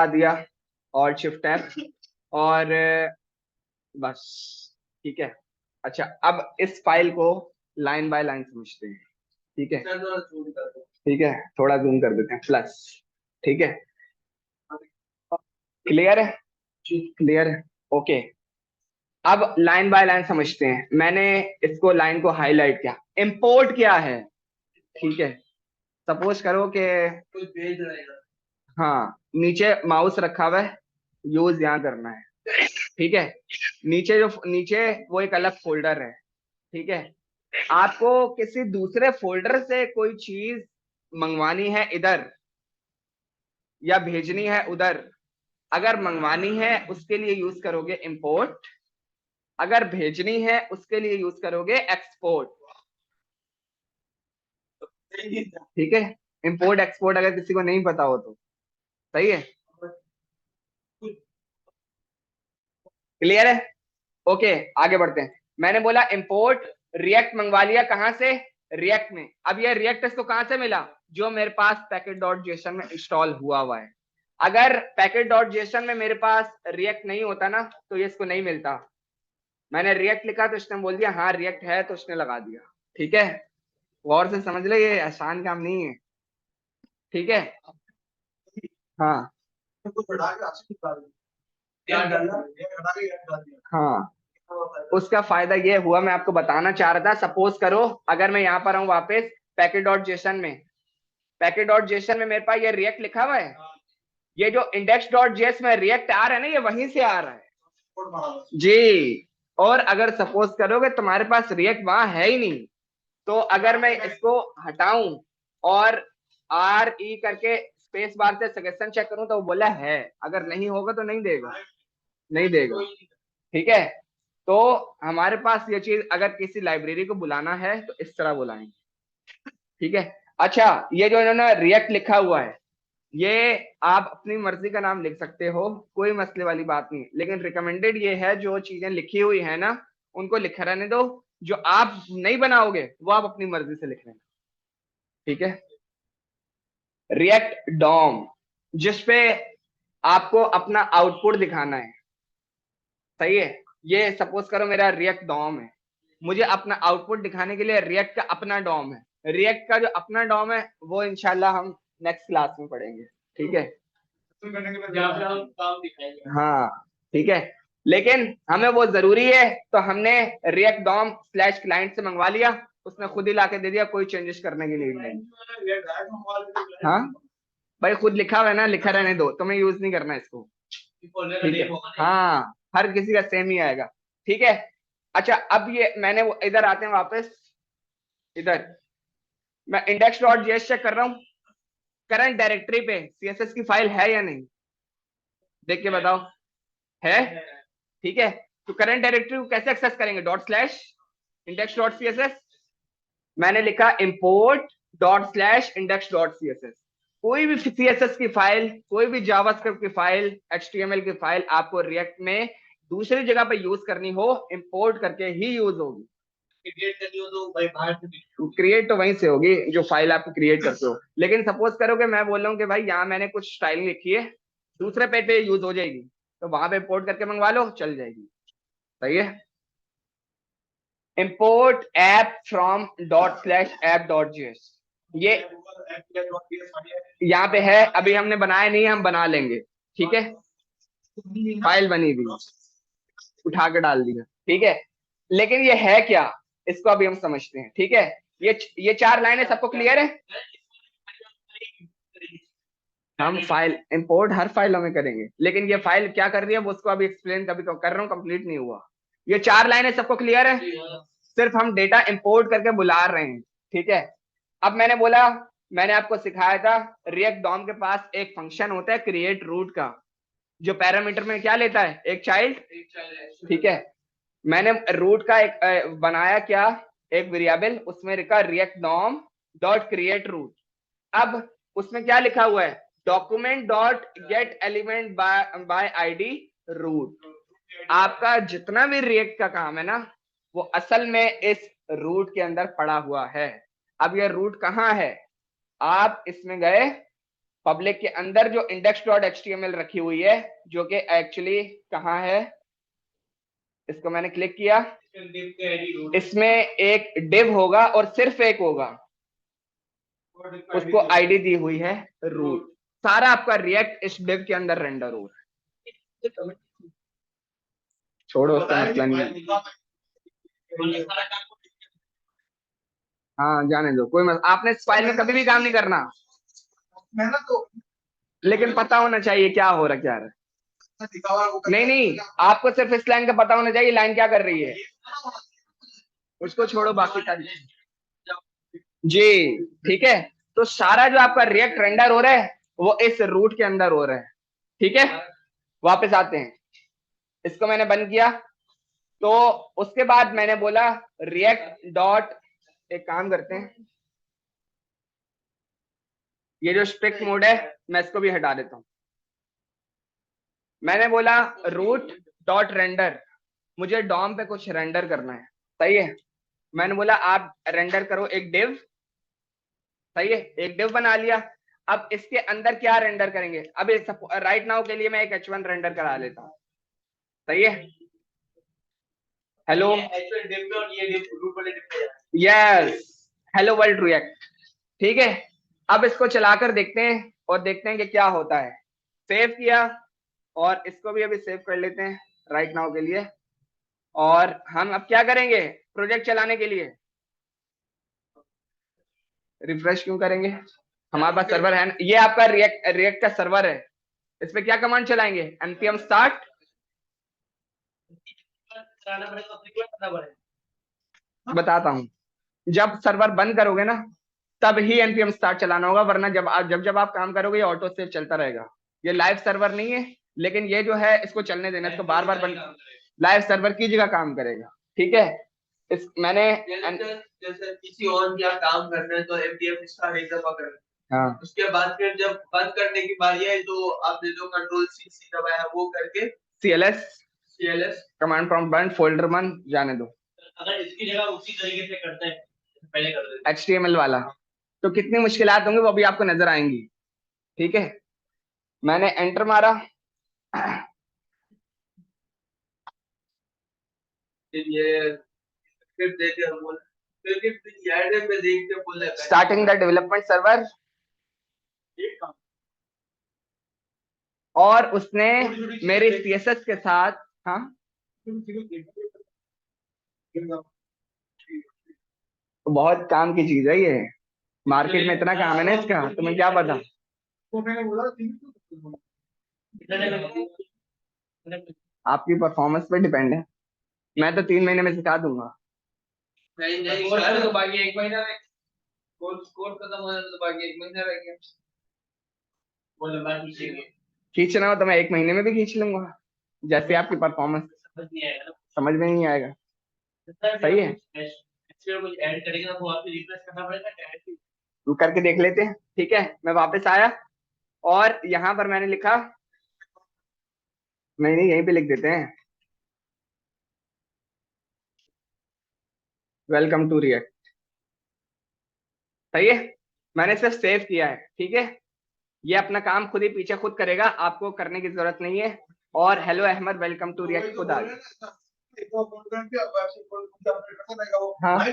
दिया और शिफ्ट टैब और बस। ठीक है, अच्छा अब इस फाइल को लाइन बाय लाइन समझते हैं। ठीक है, थोड़ा जूम कर देते हैं प्लस। ठीक है, क्लियर है ओके। अब लाइन बाय लाइन समझते हैं। मैंने इसको लाइन को हाईलाइट किया। इंपोर्ट क्या है? ठीक है, सपोज करो कि हाँ, नीचे माउस रखा हुआ है, यूज यहाँ करना है। ठीक है, नीचे वो एक अलग फोल्डर है। ठीक है, आपको किसी दूसरे फोल्डर से कोई चीज मंगवानी है इधर या भेजनी है उधर। अगर मंगवानी है उसके लिए यूज करोगे इंपोर्ट, अगर भेजनी है उसके लिए यूज करोगे एक्सपोर्ट। ठीक है, इंपोर्ट एक्सपोर्ट अगर किसी को नहीं पता हो तो। सही है, क्लियर है ओके। आगे बढ़ते हैं। मैंने बोला इंपोर्ट, रिएक्ट मंगवा लिया, कहां से? रिएक्ट में। अब ये रिएक्ट इसको कहां से मिला? जो मेरे पास पैकेट.जेसन में इंस्टॉल हुआ है। अगर पैकेट.जेसन में मेरे पास रिएक्ट नहीं होता ना तो ये इसको नहीं मिलता। मैंने रिएक्ट लिखा तो इसने बोल दिया हाँ रिएक्ट है, तो इसने लगा दिया। ठीक है, गौर से समझ ले, ये आसान काम नहीं है। ठीक है, हाँ हाँ, उसका फायदा ये हुआ, मैं आपको बताना चाह रहा था। सपोज करो अगर मैं यहाँ पर हूँ वापस पैकेट डॉट जेसन में, पैकेट डॉट जेसन में मेरे पास ये रिएक्ट लिखा हुआ है, ये जो इंडेक्स डॉट जेएस में रिएक्ट आ रहा है ना, ये वहीं से आ रहा है जी। और अगर सपोज करोगे तुम्हारे पास रिएक्ट वहां है ही नहीं, तो अगर मैं इसको हटाऊं और आर ई करके स्पेस बार से सजेशन चेक करूं तो वो बोला है, अगर नहीं होगा तो नहीं देगा, नहीं देगा। ठीक है, तो हमारे पास ये चीज, अगर किसी लाइब्रेरी को बुलाना है तो इस तरह बुलाएंगे। ठीक है, अच्छा ये जो इन्होंने रिएक्ट लिखा हुआ है, ये आप अपनी मर्जी का नाम लिख सकते हो, कोई मसले वाली बात नहीं, लेकिन रिकमेंडेड ये है जो चीजें लिखी हुई है ना उनको लिखा रहने दो, जो आप नहीं बनाओगे वो आप अपनी मर्जी से लिख लेना। ठीक है, रिएक्ट डॉम, जिसपे आपको अपना आउटपुट दिखाना है। सही है, ये सपोज करो मेरा रिएक्ट डॉम है, मुझे अपना आउटपुट दिखाने के लिए रिएक्ट का अपना डॉम है। रिएक्ट का जो अपना डॉम है वो इंशाल्लाह हम नेक्स्ट क्लास में पढ़ेंगे। ठीक है, जहाँ पे हम काम दिखाएंगे। हाँ ठीक है, लेकिन हमें वो जरूरी है, तो हमने रिएक्ट डॉम स्लैश क्लाइंट से मंगवा लिया, उसने खुद ही लाके दे दिया, कोई चेंजेस करने की नीड नहीं। हाँ भाई, खुद लिखा हुआ है ना, लिखा रहने दो, तुम्हें यूज नहीं करना इसको। ठीक है, हाँ हर किसी का सेम ही आएगा। ठीक है, अच्छा अब ये मैंने वो इधर आते हैं वापस, इधर मैं इंडेक्स डॉट जेएस चेक कर रहा हूँ, करंट डायरेक्टरी पे सीएसएस की फाइल है या नहीं, देख के बताओ। है, ठीक है, तो करंट डायरेक्टरी को कैसे एक्सेस करेंगे, dot slash index dot CSS, मैंने लिखा import dot slash index dot CSS. कोई भी सीएसएस की फाइल, कोई भी जावास्क्रिप्ट की फाइल, एचटीएमएल की फाइल आपको रिएक्ट में दूसरी जगह पे यूज करनी हो, इंपोर्ट करके ही यूज होगी। क्रिएट करनी हो तो भाई बाहर से क्रिएट तो वहीं से होगी जो फाइल आप क्रिएट करते हो, लेकिन सपोज करो कि मैं बोल रहा हूँ कि भाई यहाँ मैंने कुछ स्टाइलिंग लिखी है, दूसरे पेज पे यूज हो जाएगी, तो वहां पे इंपोर्ट करके मंगवा लो, चल जाएगी। सही है, import app from dot slash app dot js, ये यहाँ पे है, अभी हमने बनाया नहीं, हम बना लेंगे। ठीक है, फाइल बनी हुई, उठा के डाल दिया। ठीक है, लेकिन ये है क्या, इसको अभी हम समझते हैं। ठीक है, ये 4 लाइनें सबको क्लियर है। हम फाइल इंपोर्ट हर फाइलों में करेंगे, लेकिन ये फाइल क्या कर रही है वो उसको अभी एक्सप्लेन कभी कर रहा हूँ, कंप्लीट नहीं हुआ। ये 4 लाइनें सबको क्लियर है, सिर्फ हम डेटा इंपोर्ट करके बुला रहे हैं। ठीक है, अब मैंने बोला, मैंने आपको सिखाया था रिएक्ट डॉम के पास एक फंक्शन होता है क्रिएट रूट का, जो पैरामीटर में क्या लेता है, एक चाइल्ड। ठीक है, मैंने रूट का एक बनाया क्या, एक वेरिएबल, उसमें लिखा React DOM dot create root. अब उसमें क्या लिखा हुआ है, document dot get element by ID root. आपका जितना भी रिएक्ट का काम है ना, वो असल में इस रूट के अंदर पड़ा हुआ है। अब ये रूट कहाँ है, आप इसमें गए, पब्लिक के अंदर जो इंडेक्स डॉट एचटीएमएल रखी हुई है, जो कि एक्चुअली कहाँ है, इसको मैंने क्लिक किया, इसमें एक डिव होगा और सिर्फ एक होगा, उसको आईडी दी हुई है रूट। सारा आपका रिएक्ट इस डिव के अंदर रेंडर हो रहा है। छोड़ो उसका मसला नहीं है, हाँ जाने दो, कोई आपने इस फाइल में कभी भी काम नहीं करना, लेकिन पता होना चाहिए क्या हो रहा, क्या रहा। नहीं नहीं, आपको सिर्फ इस लाइन का पता होना चाहिए, लाइन क्या कर रही है, उसको छोड़ो बाकी सारी जी। ठीक है, तो सारा जो आपका रिएक्ट रेंडर हो रहा है वो इस रूट के अंदर हो रहा है। ठीक है, वापस आते हैं, इसको मैंने बंद किया, तो उसके बाद मैंने बोला रिएक्ट डॉट, एक काम करते हैं, ये जो स्ट्रिक्ट मोड है मैं इसको भी हटा देता हूं। मैंने बोला रूट डॉट रेंडर, मुझे डॉम पे कुछ रेंडर करना है। सही है, मैंने बोला आप रेंडर करो एक डिव। सही है, एक डिव बना लिया। अब इसके अंदर क्या रेंडर करेंगे, अब राइट नाउ के लिए मैं एक h1 रेंडर करा लेता हूं। सही है, hello, yes, hello world react. ठीक है, अब इसको चलाकर देखते हैं और देखते हैं कि क्या होता है। सेव किया और इसको भी अभी सेव कर लेते हैं राइट नाउ के लिए। और हम अब क्या करेंगे प्रोजेक्ट चलाने के लिए? रिफ्रेश क्यों करेंगे? हमारे पास सर्वर है ना, ये आपका रिएक्ट का सर्वर है। इस पे क्या कमांड चलाएंगे? npm start। चलाना पड़ेगा तो रिक्वेस्ट करना पड़ेगा। बताता हूँ, जब सर्वर बंद करोगे ना तब ही npm start चलाना होगा, वरना जब आप काम करोगे ये ऑटो सेव चलता रहेगा। ये लाइव सर्वर नहीं है, लेकिन ये जो है इसको चलने देना, इसको बार बार बंद, लाइव सर्वर की जगह काम करेगा। ठीक है, इस मैंने जैसे किसी और क्या काम करना है तो एमडीएम स्टार्ट एक दफा करना, हाँ उसके बाद फिर जब बंद करने की बारी है तो आपने जो कंट्रोल सी दबाया वो करके cls कमांड प्रॉम्प्ट बंद फोल्डर बंद जाने दो। अगर इसकी जगह उसी तरीके से करते हैं पहले कर देते HTML वाला तो कितनी मुश्किलात होंगी वो अभी आपको नजर आएंगी। ठीक है, मैंने एंटर मारा, फिर ये फिर देते हम बोल फिर ऐड पे देखते बोल स्टार्टिंग द डेवलपमेंट सर्वर, और उसने मेरे CSS के साथ, हाँ बहुत काम की चीज है ये, मार्केट में इतना काम है ना इसका, तुम्हें क्या पता। तो मैंने बोला आपकी परफॉर्मेंस पे डिपेंड है, मैं तो 3 महीने में सिखा दूंगा। नहीं नहीं सर तो बाकी एक महीना में कोर्स खत्म हो जाता तो बाकी एक महीना रह गया बोले बाकी खींचेंगे। खींचना हो तो मैं 1 महीने में भी खींच लूंगा, जैसे आपकी परफॉर्मेंस। समझ नहीं आएगा ना, समझ में नहीं आएगा, सही है, इसमें कुछ ऐड करेंगे तो आपको रिफ्रेश करना पड़ेगा डायरेक्टली। करके देख लेते हैं। ठीक है, मैं वापस आया और यहाँ पर मैंने लिखा, नहीं यहीं पे लिख देते हैं, वेलकम टू रिएक्ट। सही है, मैंने इसे सेव किया है। ठीक है, ये अपना काम खुद ही पीछे खुद करेगा, आपको करने की जरूरत नहीं है। और hello Ahmed welcome to React खुद आ गया। हाँ,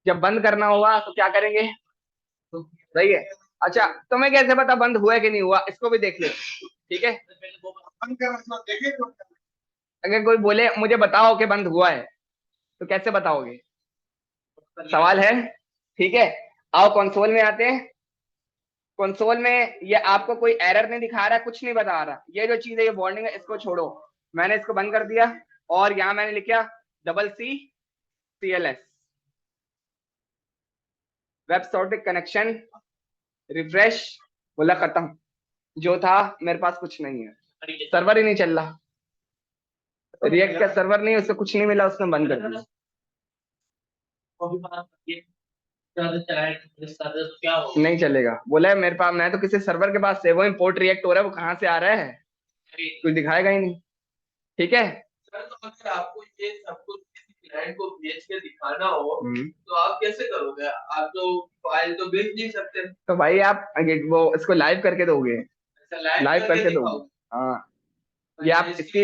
जब बंद करना होगा तो क्या करेंगे? सही है, अच्छा तुम्हें कैसे पता बंद हुआ है कि नहीं हुआ, इसको भी देख ले। ठीक है, अगर कोई बोले मुझे बताओ कि बंद हुआ है तो कैसे बताओगे? सवाल है। ठीक है, आओ कंसोल में आते हैं। कंसोल में ये आपको कोई एरर नहीं दिखा रहा, कुछ नहीं बता रहा, ये जो चीज है ये वार्निंग है, इसको छोड़ो। मैंने इसको बंद कर दिया और यहाँ मैंने लिखा CCLS वेब सॉर्टिक कनेक्शन, रिफ्रेश, बोला खत्म। जो था मेरे पास कुछ नहीं है, सर्वर ही नहीं चल रहा, रिएक्ट का सर्वर नहीं, उसको कुछ नहीं मिला, उसने बंद कर दिया। नहीं चलेगा, बोला है मेरे पास, मैं तो किसी सर्वर के पास से, वो इंपोर्ट रिएक्ट हो रहा है, वो कहाँ से आ रहा है, कुछ दिखाएगा ही नहीं। ठीक है सर, तो अगर आपको ये सब कुछ किसी क्लाइंट को भेज के दिखाना हो तो आप कैसे करोगे? आप तो फाइल तो भेज नहीं सकते। तो भाई आप वो इसको लाइव करके दोगे, लाइव करके दोगे। हाँ, ये आप इसकी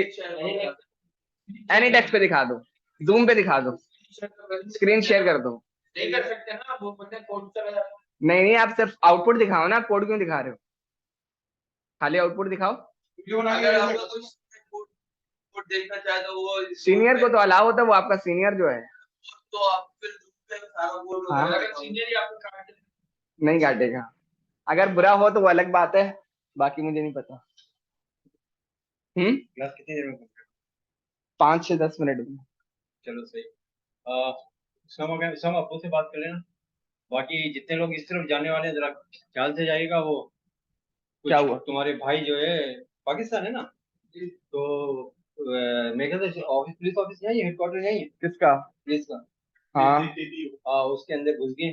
एनी टेक्स्ट पे दिखा दो, जूम पे दिखा दो, स्क्रीन शेयर कर दो। नहीं कर सकते ना, वो बंदा कोड कर नहीं आप सिर्फ आउटपुट दिखाओ ना, कोड क्यों दिखा रहे हो, खाली आउटपुट दिखाओ। अगर आपका कोई कोड देखना चाहे तो वो सीनियर को तो अलाउ होता है, वो आपका सीनियर जो है, तो आप फिर सारा कोड अगर सीनियर ही आपको काट नहीं काटेगा। अगर बुरा हो तो वो अलग बात है, बाकी मुझे नहीं पता। क्लास कितनी देर में? 5 से 10 मिनट में। चलो सही। सम आपको से बात कर लेना, बाकी जितने लोग इस तरफ जाने वाले हैं जरा ख्याल से जाइएगा। वो क्या हुआ? तुम्हारे भाई जो है पाकिस्तान है ना, तो मेरे ख्याल से ऑफिस, पुलिस ऑफिस यही है, हेडक्वार्टर यही है किसका? पुलिस का। हाँ उसके अंदर घुस गए।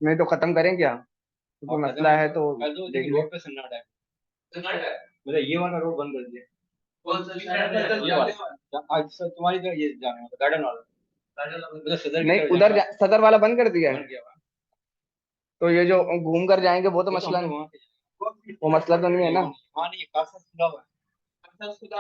नहीं तो खत्म करें क्या, तो मसला है तो देख लो। रोड पे सन्नाटा है, मतलब ये वाला रोड बंद कर दिया। कौन सा आज सर तुम्हारी तरफ ये जाने वाला गार्डन वाला, मतलब सदर की नहीं तरफ उधर जाने वाला। सदर वाला बंद कर दिया है, बंद किया हुआ है। तो ये जो घूम कर जाएंगे वो तो वो तो मसला हम लोग नहीं, वहाँ पे वो मसला तो नहीं है ना। हाँ नहीं, कासा खुला हुआ है। खुदा